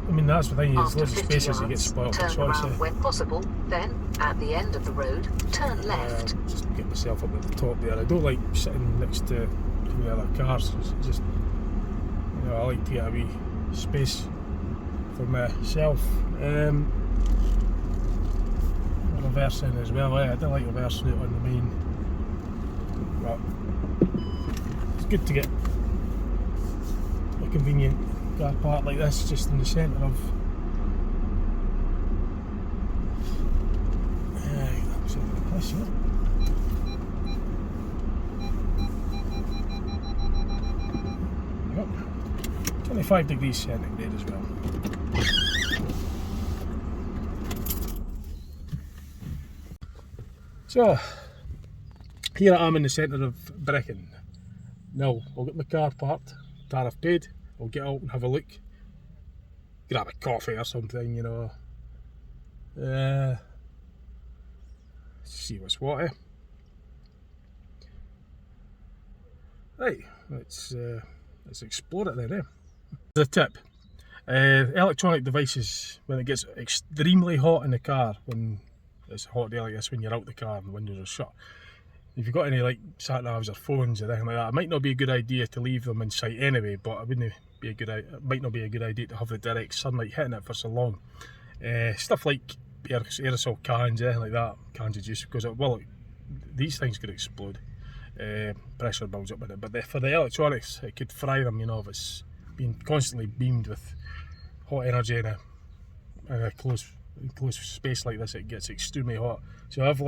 I mean, that's the thing, there's loads of spaces that get spoiled for turn choice. around when possible, then at the end of the road, turn left. Just get myself up at the top there. I don't like sitting next to the other cars. It's just, you know, I like to get a wee space for myself. Reversing as well. I don't like reversing it on the main. But it's good to get a convenient car park like this just in the centre of the place here. Yep. 25 degrees centigrade as well. So here I am in the centre of Brecon. Now I'll get my car parked, tariff paid, I'll get out and have a look, grab a coffee or something, you know, see what's what, eh? Right, let's explore it then, eh? There's a tip. Electronic devices, when it gets extremely hot in the car, when it's a hot day like this, when you're out the car and the windows are shut, if you've got any like sat-navs or phones or anything like that, it might not be a good idea to leave them in sight anyway, but it might not be a good idea to have the direct sunlight hitting it for so long. Stuff like aerosol cans, anything like that, cans of juice, because these things could explode. Pressure builds up in it, but for the electronics, it could fry them, you know, if it's being constantly beamed with hot energy in a closed space like this. It gets extremely hot. So I've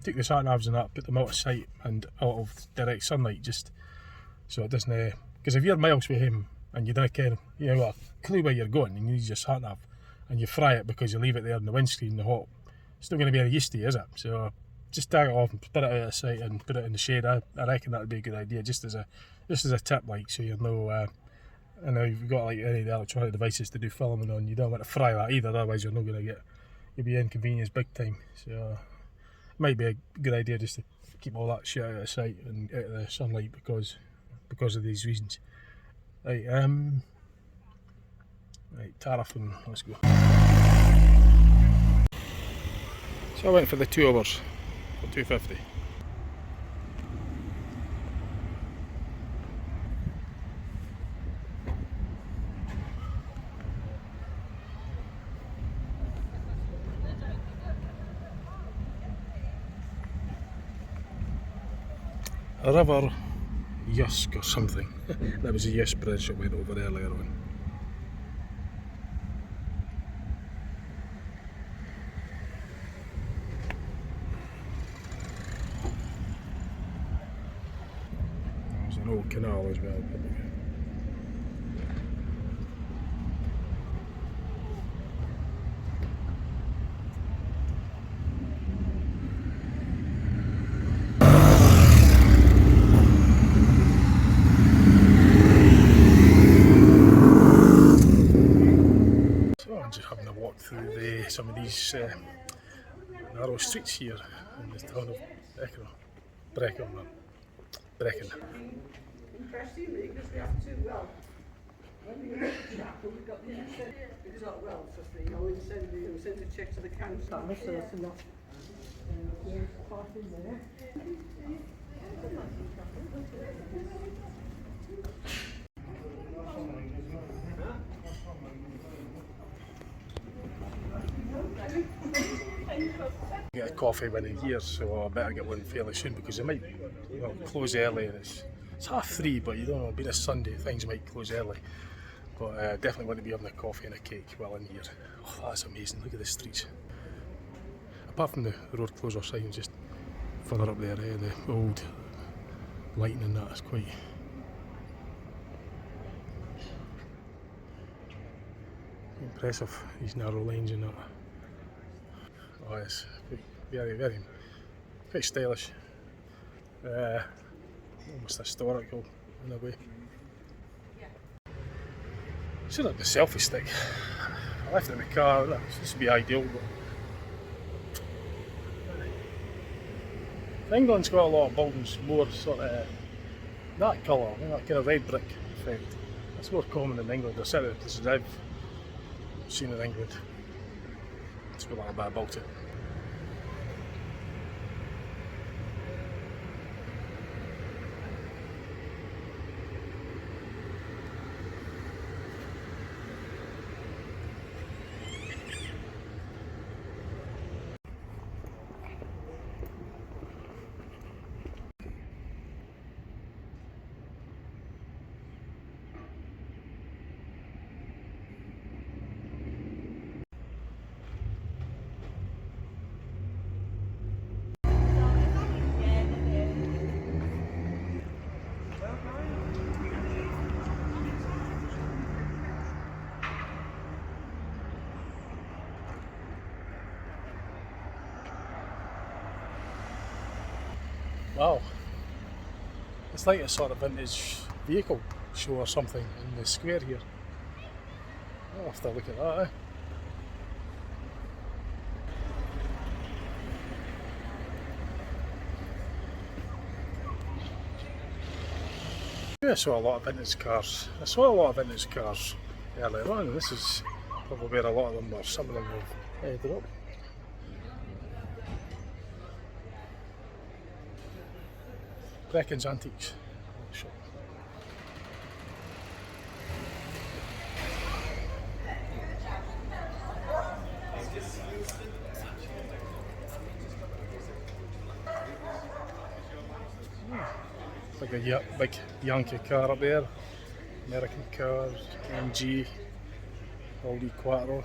take the sat-navs and that, put them out of sight and out of direct sunlight, just so it doesn't, because if you're miles from home and you don't care, you know, a clue where you're going and you use your sat-nav and you fry it because you leave it there in the windscreen in the hot, it's not going to be any use to you, is it? So just tag it off and put it out of sight and put it in the shade. I reckon that would be a good idea, just as a tip, like, so you know. I know you've got like any of the electronic devices to do filming on, you don't want to fry that either, otherwise you're not going to you'll be inconvenienced big time. So might be a good idea just to keep all that shit out of sight and out of the sunlight because of these reasons. Right, tariff and let's go. So I went for the 2 hours for £2.50. A river Yusk or something. That was a Yusk bridge that went over earlier on. There's an old canal as well. Just having a walk through some of these narrow streets here in the town of Brecon. Impressively, because we have to, when we go to the chapel, we've got the it's not well, so we send a check to the council, so it's not part in there. Get a coffee when in here, so I better get one fairly soon because they might close early. And it's 3:30, but you don't know, being a Sunday, things might close early. But definitely want to be having a coffee and a cake while in here. Oh, that's amazing, look at the streets. Apart from the road closure sign just further up there, the old lighting and that is quite... impressive, these narrow lanes and that. Oh, it's very, very quite stylish. Almost historical in a way. Should have the selfie stick. I left it in the car, this would be ideal, but England's got a lot of buildings more sort of that colour, that kind of red brick effect. That's more common in England. There's certain places I've seen in England. It's got a little bit about it. Wow, it's like a sort of vintage vehicle show or something in the square here. I'll have to look at that, Yeah, I saw a lot of vintage cars. I saw a lot of vintage cars earlier on, and this is probably where a lot of them, or some of them, have ended up. Brecon's Antiques shop. Like a big Yankee car up there, American cars, MG, WExc8.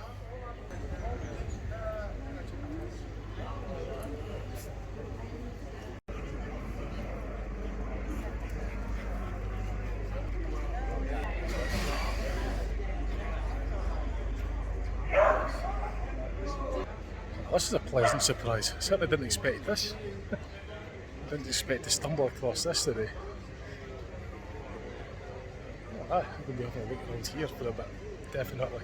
This is a pleasant surprise. I certainly didn't expect this. Didn't expect to stumble across this today. I'm going to be having a look around here for a bit, definitely.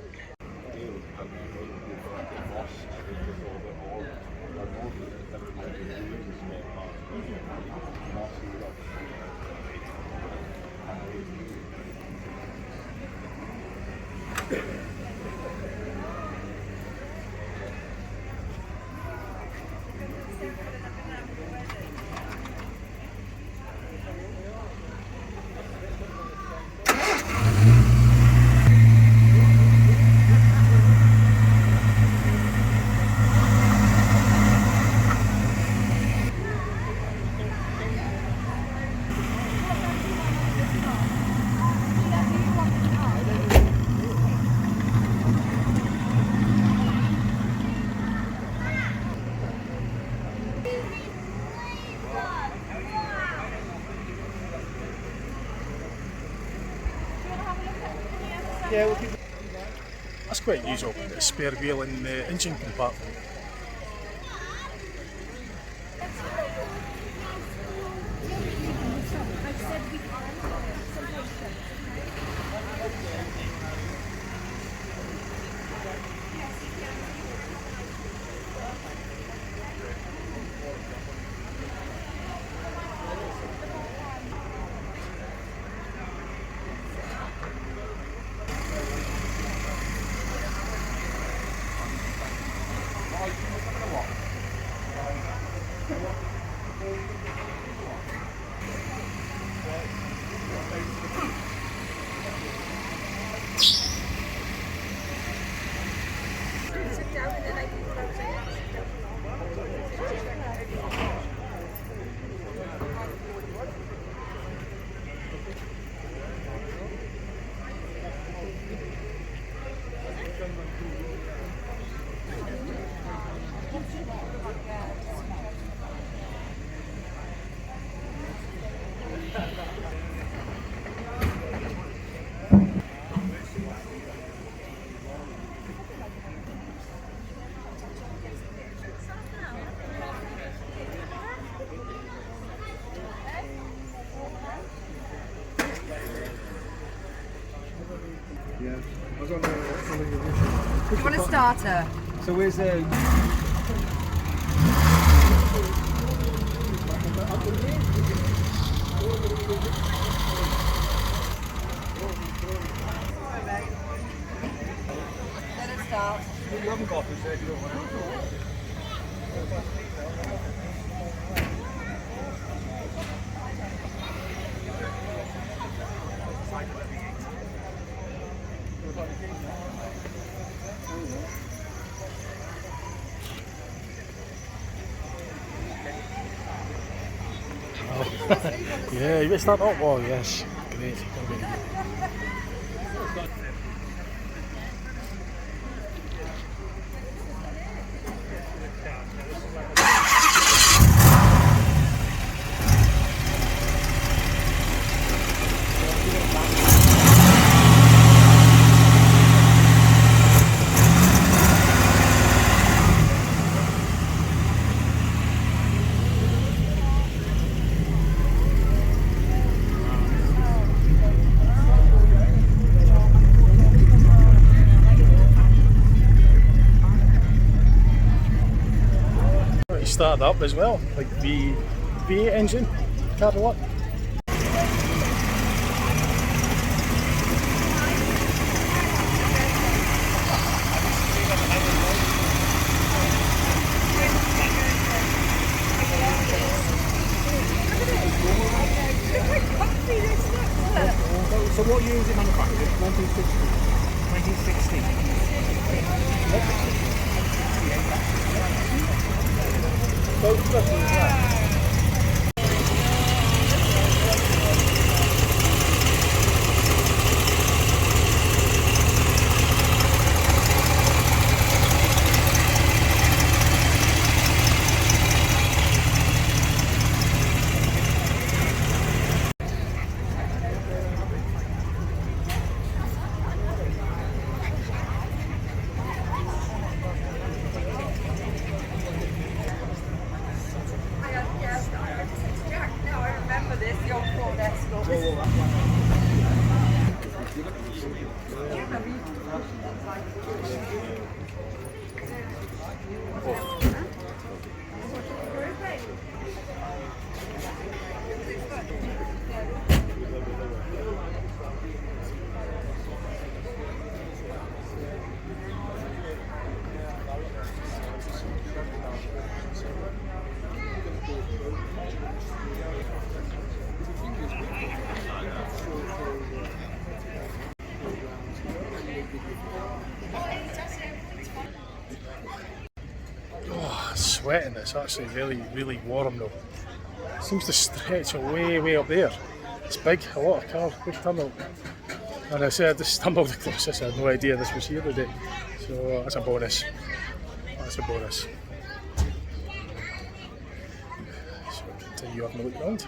Yeah, that's quite unusual, a spare wheel in the engine compartment. you want a starter? So where's the... Let it start. You haven't got this there, you don't want to. Yeah, you start up. Oh yes, great. Started up as well, like the V8 engine, carb what? So what year is it manufactured? 1960. 1960. Sweating, it's actually really warm though. It seems to stretch way up there. It's big, a lot of cars, big tunnel. And I said I just stumbled across this, I had no idea this was here today. So that's a bonus. That's a bonus. So continue having a look round.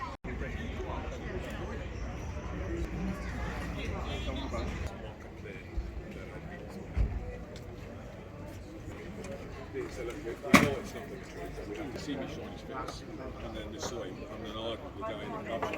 See me shine his face, and then the same, and then I would go in the cover.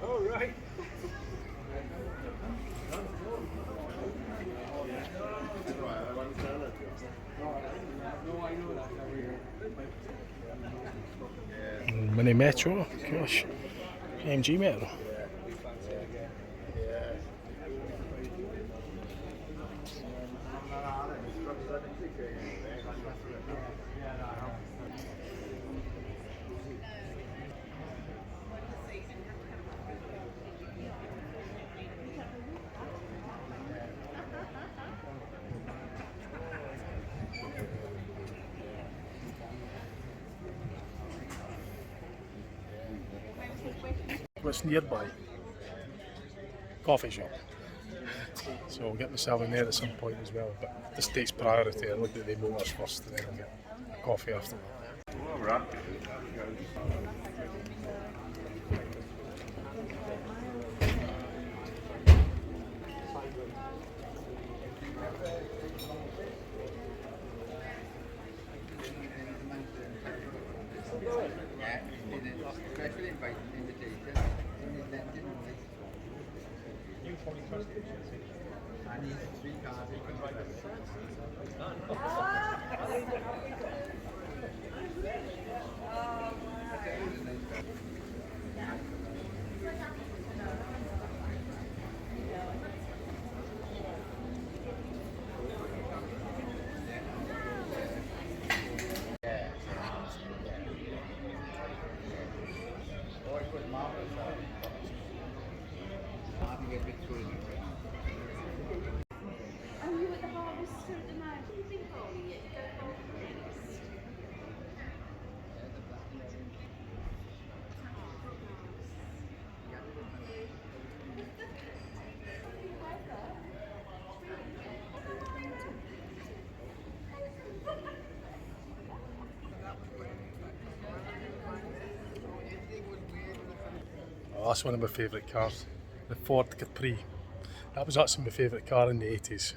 All right. Mini Metro, gosh, AMG Metro. What's nearby? Coffee shop. So I'll get myself in there at some point as well, but this takes priority. I look at the motors first and then I'll get coffee after that. Oh, that's one of my favourite cars, the Ford Capri. That was actually my favourite car in the 80s.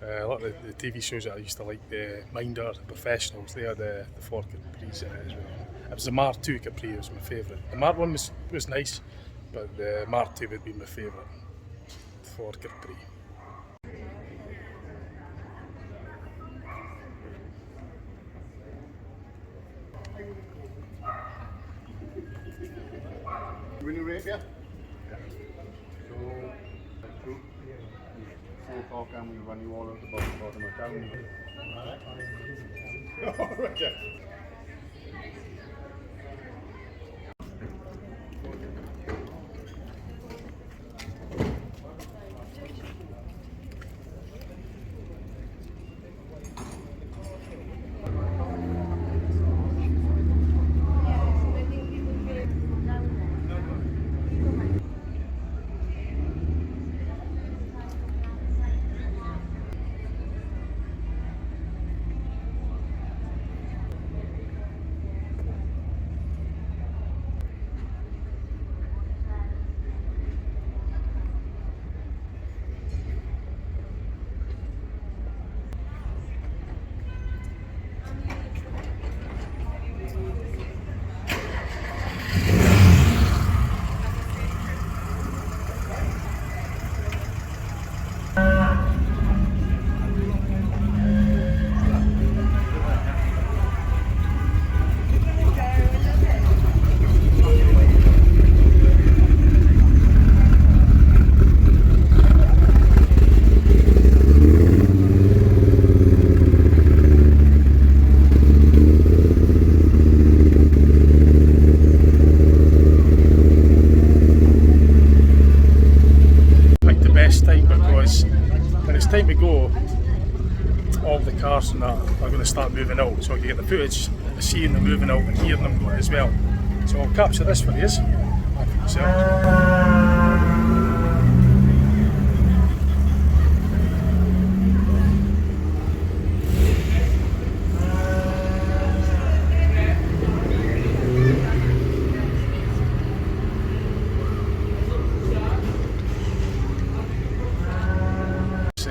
A lot of the TV shows that I used to like, the Minder, the Professionals, they had the Ford Capris in it as well. It was the Mark II Capri, was my favourite. The Mark 1 was nice, but the Mark II would be my favourite. Ford Capri. Winning rate, yeah? So, 4 o'clock and we run you all out the bottom of town. Alright, yeah. Time to go, all the cars and that are going to start moving out, so I can get the footage of seeing them moving out and hearing them going as well. So I'll capture this for you.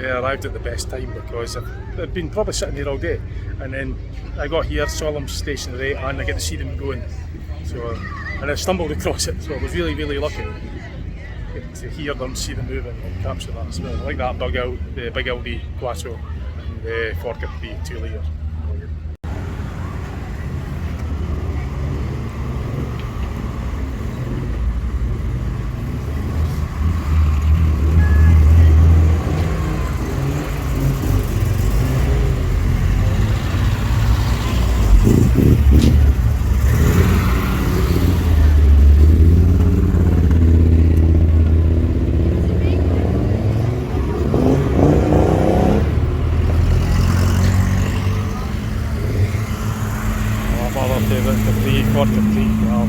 I arrived at the best time because I've been probably sitting here all day, and then I got here, saw them stationary, and I get to see them going. So, and I stumbled across it, so I was really, really lucky to hear them, see them moving, and capture that as well. I like that bug out, the big LD Quattro, and the Ford Capri 2 litre. Ford Capri, wow.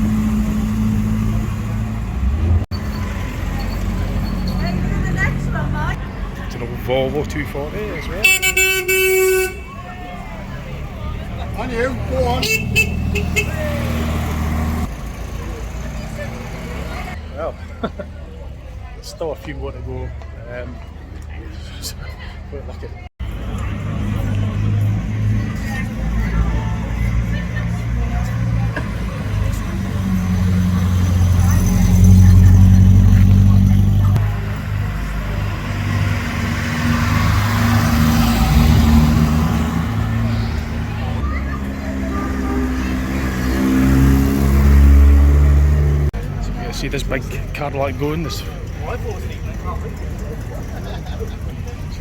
The next one, Mike. It's an old Volvo 240 as well. On you, go on. Well, there's still a few more to go. Quite lucky. his big Cadillac going. This. So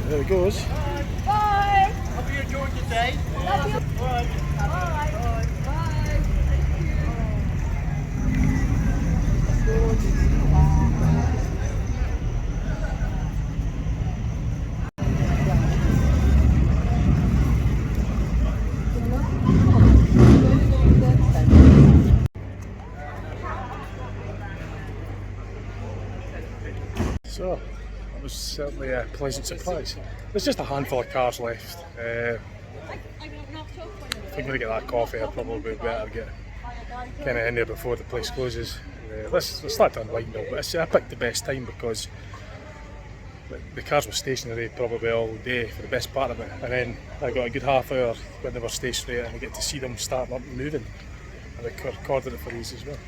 there it goes. Bye. Hope you enjoyed the day. Love you. Bye. Bye. Bye. So that was certainly a pleasant surprise. There's just a handful of cars left. If I'm going to get that coffee, I'll probably better get kind of in there before the place closes. Let's start to unwind now, but I picked the best time because the cars were stationary probably all day for the best part of it, and then I got a good half hour when they were stationary and I get to see them starting up and moving, and I recorded it for these as well.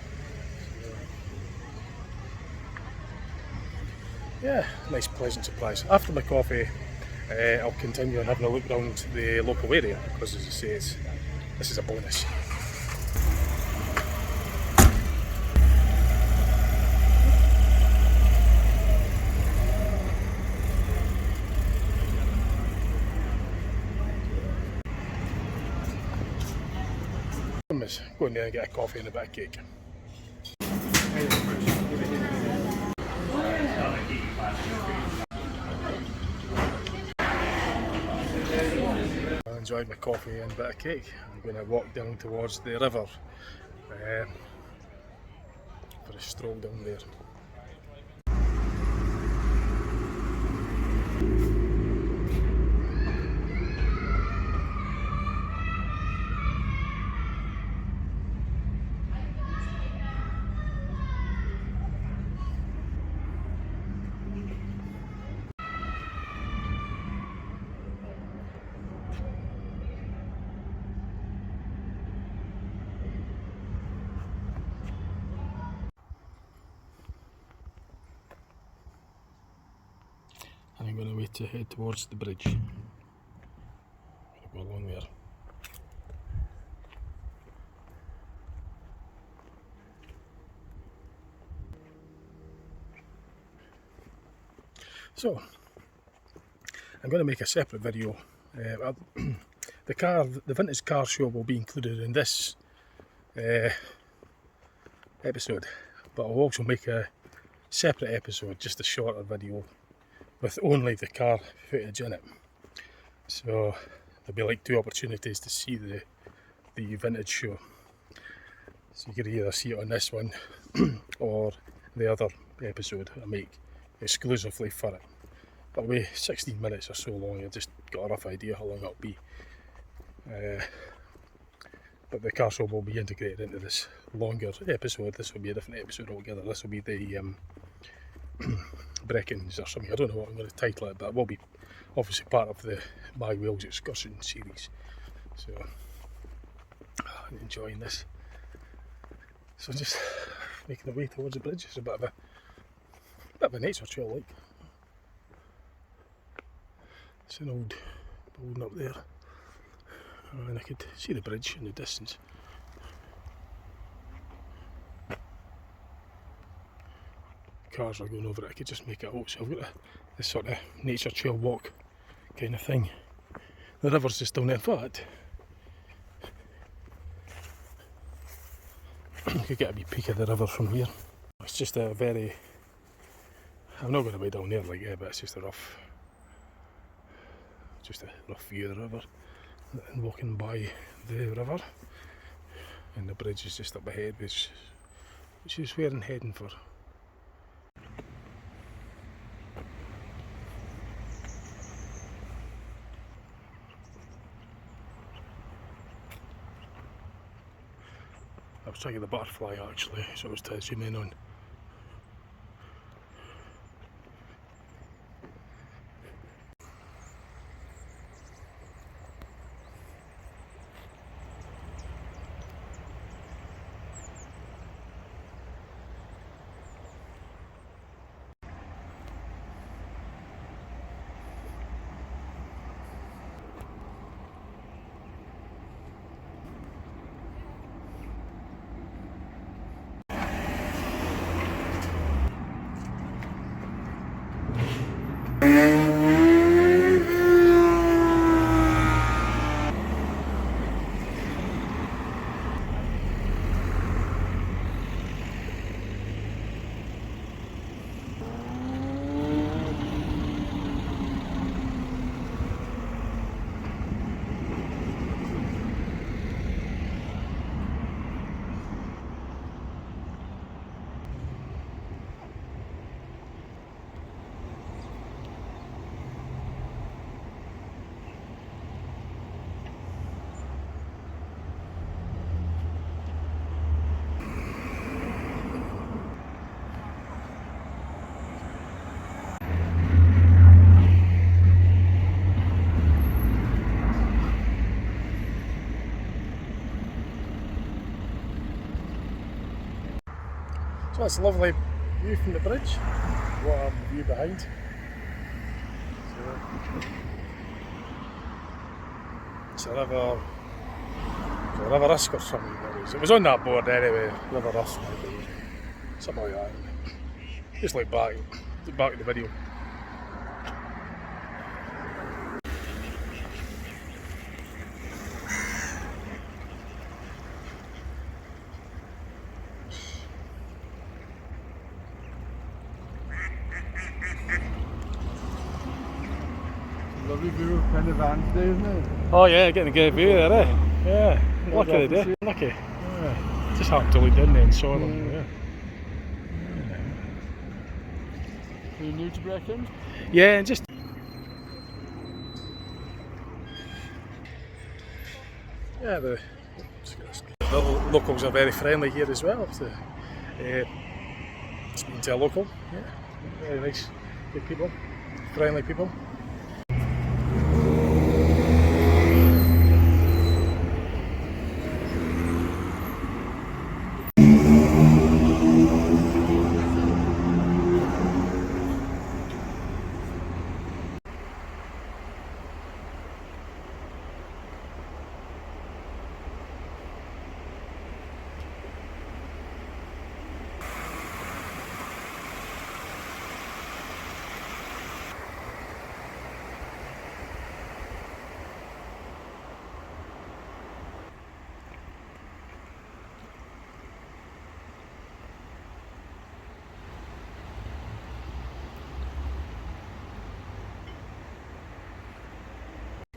Yeah, nice pleasant surprise. After my coffee, I'll continue on having a look around the local area because, as I say, this is a bonus. Go in there and get a coffee and a bit of cake. I enjoyed my coffee and a bit of cake. I'm going to walk down towards the river for a stroll down there. And I'm going to wait to head towards the bridge. Go along there. So, I'm going to make a separate video. The vintage car show will be included in this episode, but I'll also make a separate episode, just a shorter video with only the car footage in it. So there'll be like two opportunities to see the vintage show. So you can either see it on this one or the other episode I make exclusively for it. It'll be 16 minutes or so long. I just got a rough idea how long it'll be. But the car show will be integrated into this longer episode. This will be a different episode altogether. This will be the Brecons or something. I don't know what I'm going to title it, but it will be obviously part of my Wales Excursion Series. So I'm enjoying this. So just making the way towards the bridge. It's a bit of a nature trail, like. It's an old building up there, and I could see the bridge in the distance. Cars are going over it. I could just make it out. So I've got this sort of nature trail walk kind of thing. The river's just down there. In fact, you could get a wee peek of the river from here. It's just a very... I'm not going to be down there like that, but it's just a rough view of the river. And walking by the river, and the bridge is just up ahead, which is where I'm heading for. I was trying to get the butterfly actually, so I was to zoom in on. That's a lovely view from the bridge. What a view behind. It's a River Usk or something. It was on that board anyway. River Usk, maybe. Something like that. Just like back at the video. Lovely view, kind of van today, isn't it? Oh yeah, getting a good view there, eh? Yeah, lucky they did. Lucky. Yeah. Just happened to look in there and saw them. Yeah. Are you new to Brecon? Yeah, and just. Yeah, the locals are very friendly here as well. So, speaking to a local, yeah, very nice, good people, friendly people.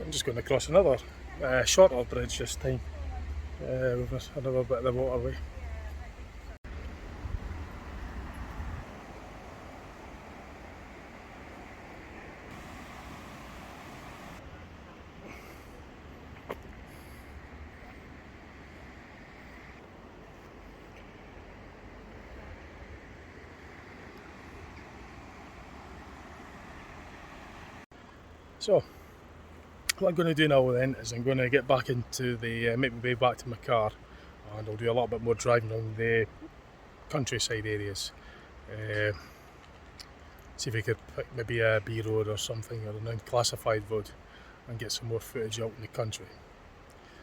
I'm just going across another shorter bridge this time, with another bit of the waterway. So, what I'm going to do now then is I'm going to get back into the, make my way back to my car, and I'll do a little bit more driving on the countryside areas. See if we could pick maybe a B road or something, or an unclassified road, and get some more footage out in the country.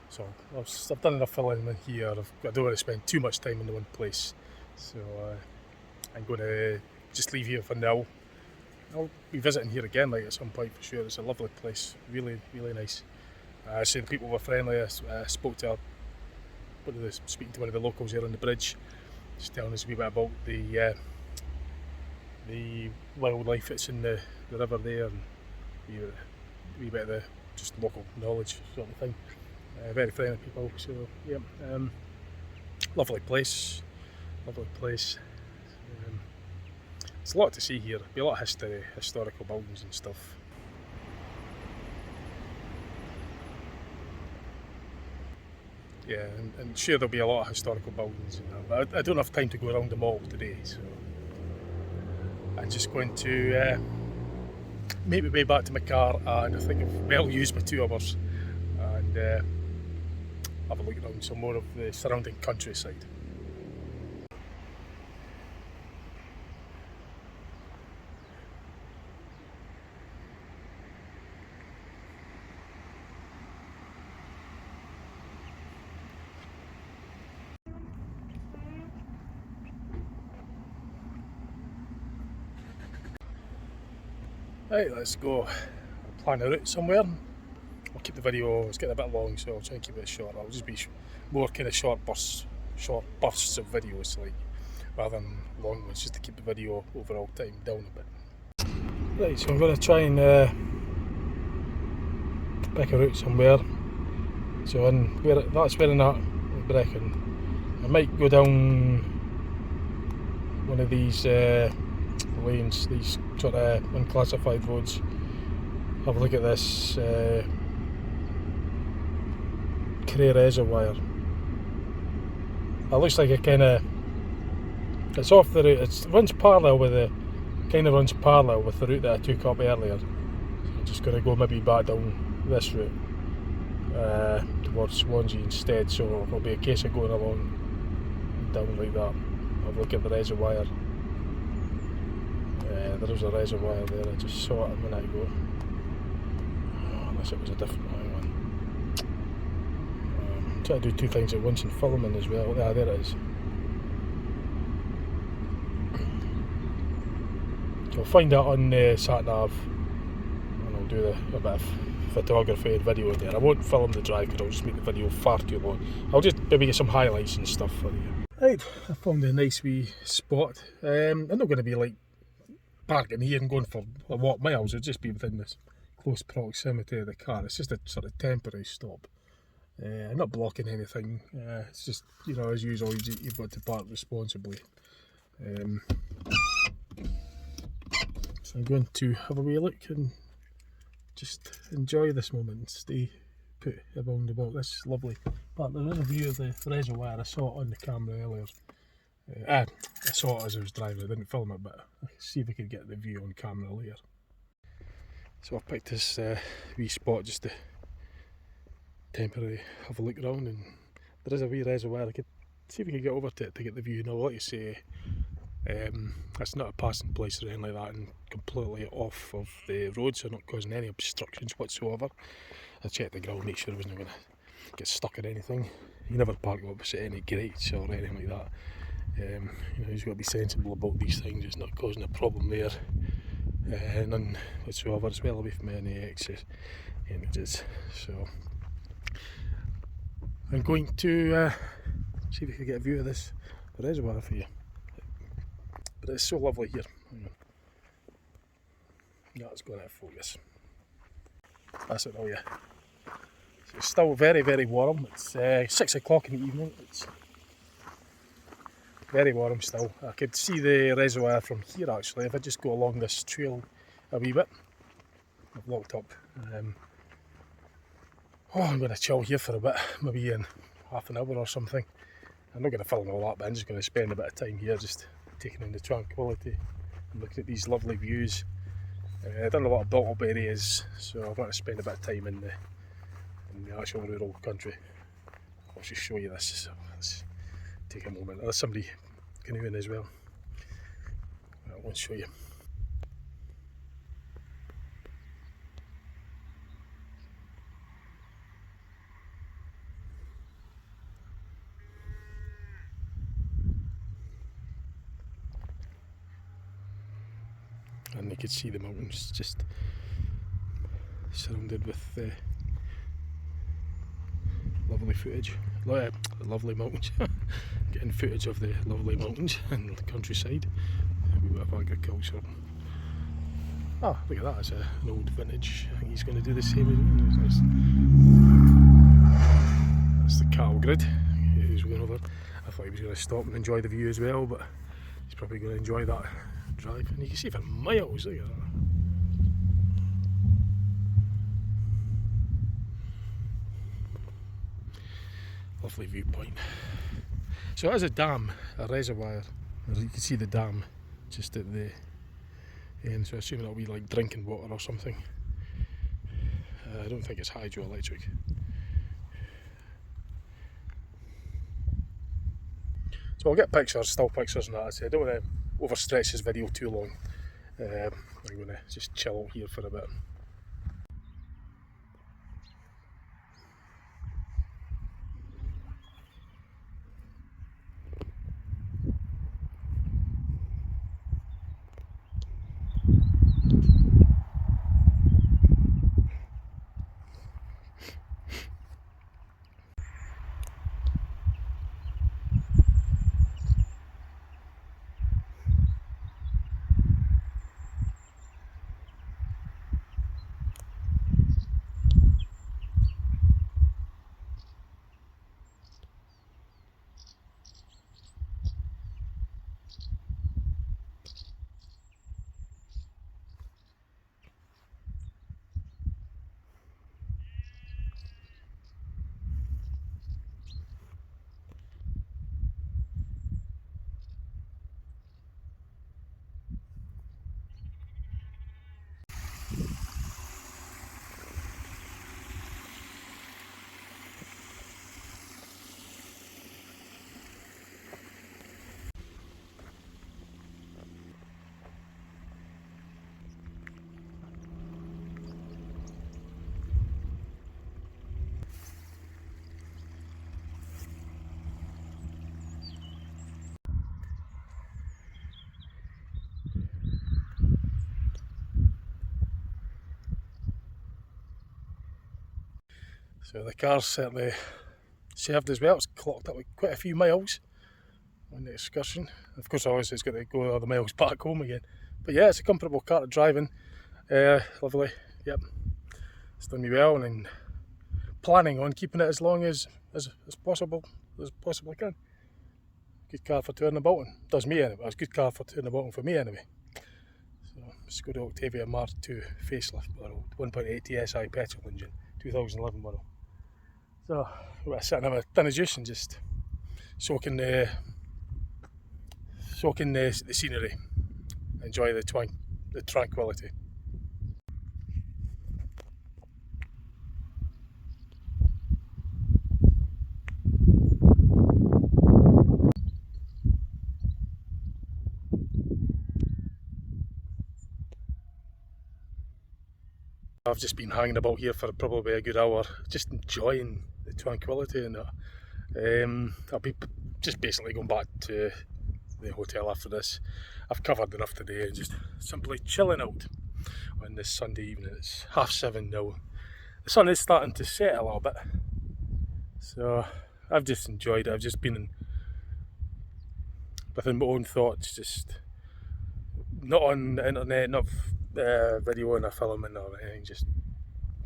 So I've done enough filling in here. I don't want to spend too much time in the one place, so I'm going to just leave here for now. I'll be visiting here again at some point for sure. It's a lovely place, really, really nice. I say the people were friendly. I spoke to speaking to one of the locals here on the bridge, just telling us a wee bit about the wildlife that's in the river there, and a wee bit of the just local knowledge sort of thing. Very friendly people, so yeah, lovely place, lovely place. There's a lot to see here. There'll be a lot of history, historical buildings and stuff. Yeah, and sure there'll be a lot of historical buildings and that, but I don't have time to go around them all today, so I'm just going to make my way back to my car, and I think I've well used my 2 hours, and have a look around some more of the surrounding countryside. Right, let's go. I'll plan a route somewhere. I'll keep the video, it's getting a bit long, so I'll try and keep it short. I'll just be more kind of short bursts of videos, rather than long ones, just to keep the video overall time down a bit. Right, so I'm going to try and pick a route somewhere. So that's where I'm at Brecon. I might go down one of these lanes, these sort of unclassified roads. Have a look at this Cray Reservoir. It looks like it's off the route. It runs parallel with the route that I took up earlier. So I'm just going to go maybe back down this route towards Swansea instead. So it'll be a case of going along and down like that. Have a look at the reservoir. There is a reservoir there, I just saw it a minute ago. Unless it was a different one. I'm trying to do two things at once and filming as well. Ah, there it is. So I'll find out on sat nav, and I'll do a bit of photography and video there. I won't film the drive because I'll just make the video far too long. I'll just maybe get some highlights and stuff for you. Right, I found a nice wee spot. I'm not going to be like parking here and going for a walk miles. It'll just be within this close proximity of the car. It's just a sort of temporary stop. I'm not blocking anything. It's just, you know, as usual, you've got to park responsibly. So I'm going to have a wee look and just enjoy this moment and stay put around about this lovely part. There is a view of the reservoir. I saw it on the camera earlier. I saw it as I was driving. I didn't film it, but I'll see if I could get the view on camera later. So I've picked this wee spot just to temporarily have a look around, and there is a wee reservoir. I could see if we could get over to it to get the view. Now, like you say, it's not a passing place or anything like that, and completely off of the road, so not causing any obstructions whatsoever. I checked the ground, make sure I wasn't going to get stuck in anything. You never park opposite any gates or anything like that. You know, you've got to be sensible about these things. It's not causing a problem there, none whatsoever. It's well away from any images. So I'm going to see if we can get a view of this reservoir for you. But it's so lovely here. That's going to focus. That's it, oh yeah. So it's still very, very warm. It's 6 o'clock in the evening. It's very warm still. I could see the reservoir from here actually. If I just go along this trail a wee bit. I've locked up. I'm going to chill here for a bit, maybe in half an hour or something. I'm not going to film all that, but I'm just going to spend a bit of time here just taking in the tranquility and looking at these lovely views. I've done a lot of built up areas, so I want to spend a bit of time in the actual rural country. I'll just show you this, so let's take a moment. There's somebody canoeing as well. I won't show you. And you could see the mountains just surrounded with lovely footage, lovely mountains. Getting footage of the lovely mountains and the countryside. A wee bit of agriculture. Ah, look at that, it's an old vintage. I think he's going to do the same as that's the cattle grid. He's going over. I thought he was going to stop and enjoy the view as well, but he's probably going to enjoy that drive. And you can see for miles, look at that. Lovely viewpoint. So it is a dam, a reservoir. You can see the dam just at the end, so I assume it'll be like drinking water or something. I don't think it's hydroelectric. So I'll get pictures, still pictures and that. I don't want to overstretch this video too long. I'm going to just chill here for a bit. So the car's certainly served as well. It's clocked up with quite a few miles on the excursion. Of course, obviously it's got to go all the miles back home again. But yeah, it's a comfortable car to drive in. Lovely. Yep. It's done me well, and planning on keeping it as long as possible as possibly can. Good car for touring about in. Does me anyway. It's a good car for touring about in for me anyway. So Skoda Octavia Mark II facelift model, 1.8 TSI petrol engine, 2011 model. So we're sitting having a tin of juice and just soaking the scenery. Enjoy the tranquility. I've just been hanging about here for probably a good hour, just enjoying the tranquility and that. I'll be just basically going back to the hotel after this. I've covered enough today and just simply chilling out on this Sunday evening. It's 7:30 now. The sun is starting to set a little bit, so I've just enjoyed it. I've just been within my own thoughts, just not on the internet, not videoing or filming or anything, just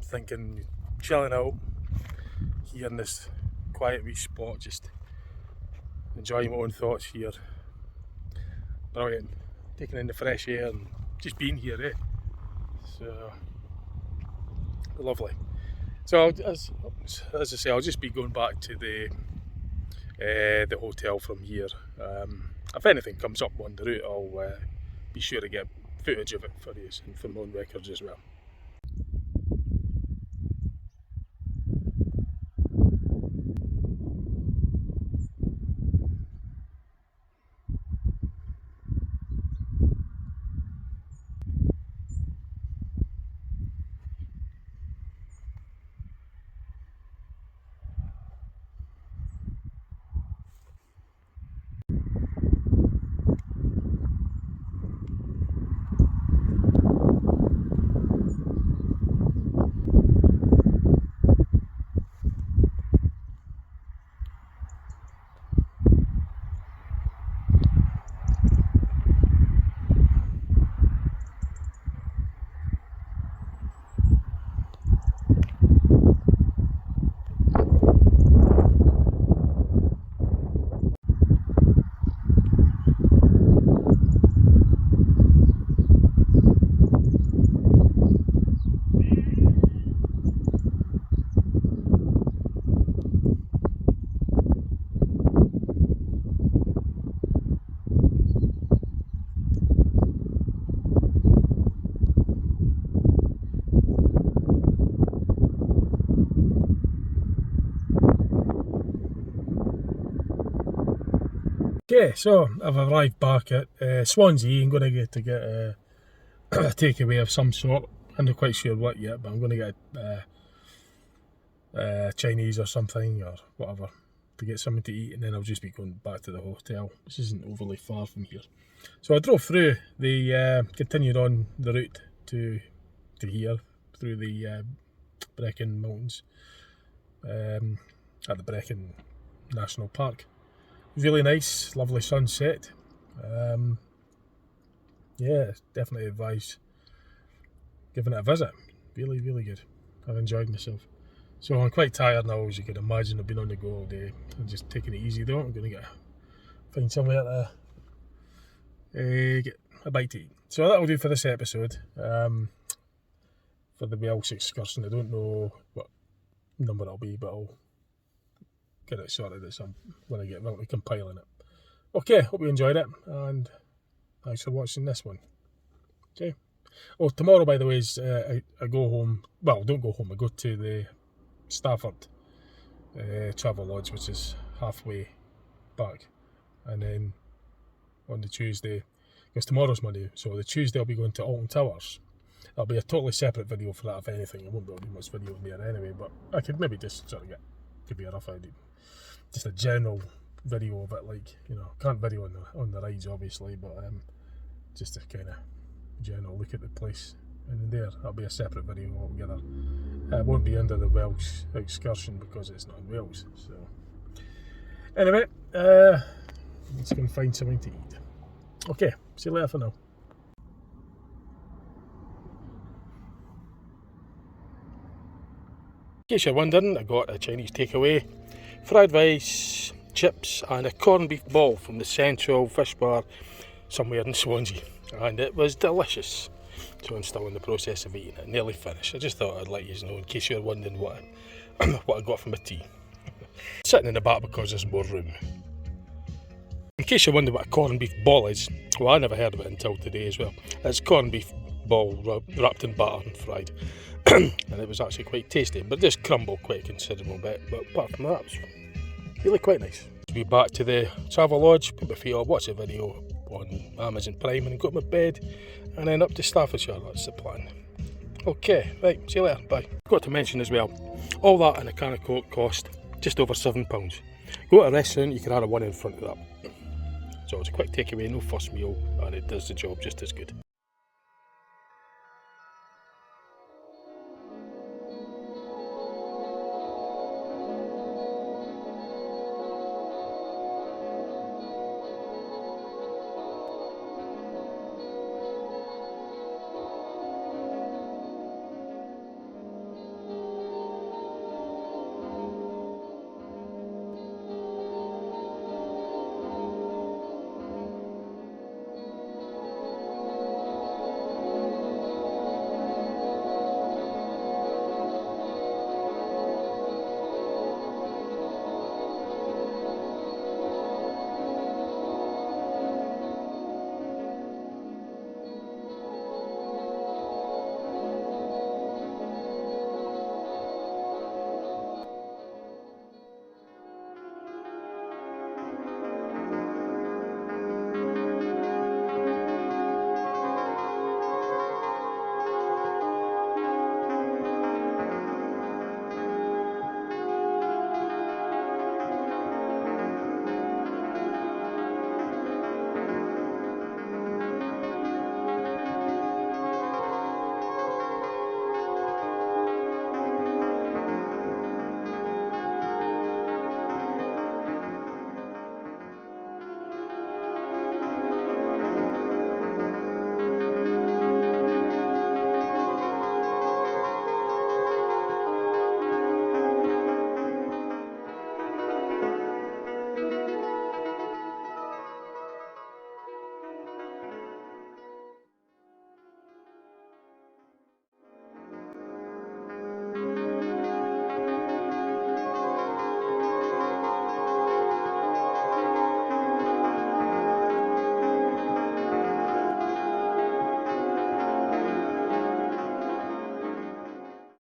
thinking, chilling out here in this quiet wee spot, just enjoying my own thoughts here. Brilliant, taking in the fresh air and just being here, eh? So lovely. So as I say, I'll just be going back to the hotel from here. If anything comes up on the route, I'll be sure to get footage of it for you and for my own records as well. Okay, so I've arrived back at Swansea. I'm going to get a takeaway of some sort. I'm not quite sure what yet, but I'm going to get Chinese or something or whatever to get something to eat, and then I'll just be going back to the hotel. This isn't overly far from here. So I drove through continued on the route to here, through the Brecon Mountains at the Brecon National Park. Really nice, lovely sunset. Yeah, definitely advise giving it a visit. Really, really good. I've enjoyed myself. So I'm quite tired now, as you can imagine. I've been on the go all day. I'm just taking it easy though. I'm going to find somewhere to get a bite to eat. So that'll do for this episode. For the Wales Excursion, I don't know what number it'll be, but I'll get it sorted at some when I get around to compiling it. Okay, hope you enjoyed it, and thanks for watching this one. Okay. Oh, tomorrow, by the way, is I go home. Well, don't go home. I go to the Stafford Travel Lodge, which is halfway back, and then on the Tuesday, because tomorrow's Monday, so the Tuesday I'll be going to Alton Towers. That'll be a totally separate video for that, if anything. I won't be able to do much video in there anyway, but I could maybe just sort of give you a rough idea. Just a general video of it, like, you know, can't video on the rides obviously, but just a kind of general look at the place. And then that'll be a separate video altogether. It won't be under the Wales Excursion because it's not in Wales. So anyway, let's go and find something to eat. Okay, see you later for now. In case you're wondering, I got a Chinese takeaway, fried rice, chips and a corned beef ball from the Central Fish Bar somewhere in Swansea, and it was delicious. So I'm still in the process of eating it, nearly finished. I just thought I'd let you know in case you're wondering what I got for my tea. Sitting in the back because there's more room. In case you're wondering what a corned beef ball is, well, I never heard of it until today as well. It's corned beef ball wrapped in butter and fried. And it was actually quite tasty, but just crumbled quite a considerable bit. But apart from that, it was really quite nice. Be back to the travel lodge, put my feet up, watch a video on Amazon Prime and go to my bed and then up to Staffordshire. That's the plan. Okay, right, see you later, bye. Got to mention as well, all that and a can of Coke cost just over £7. Go to a restaurant, you can add a one in front of that. So it's a quick takeaway, no fuss meal, and it does the job just as good.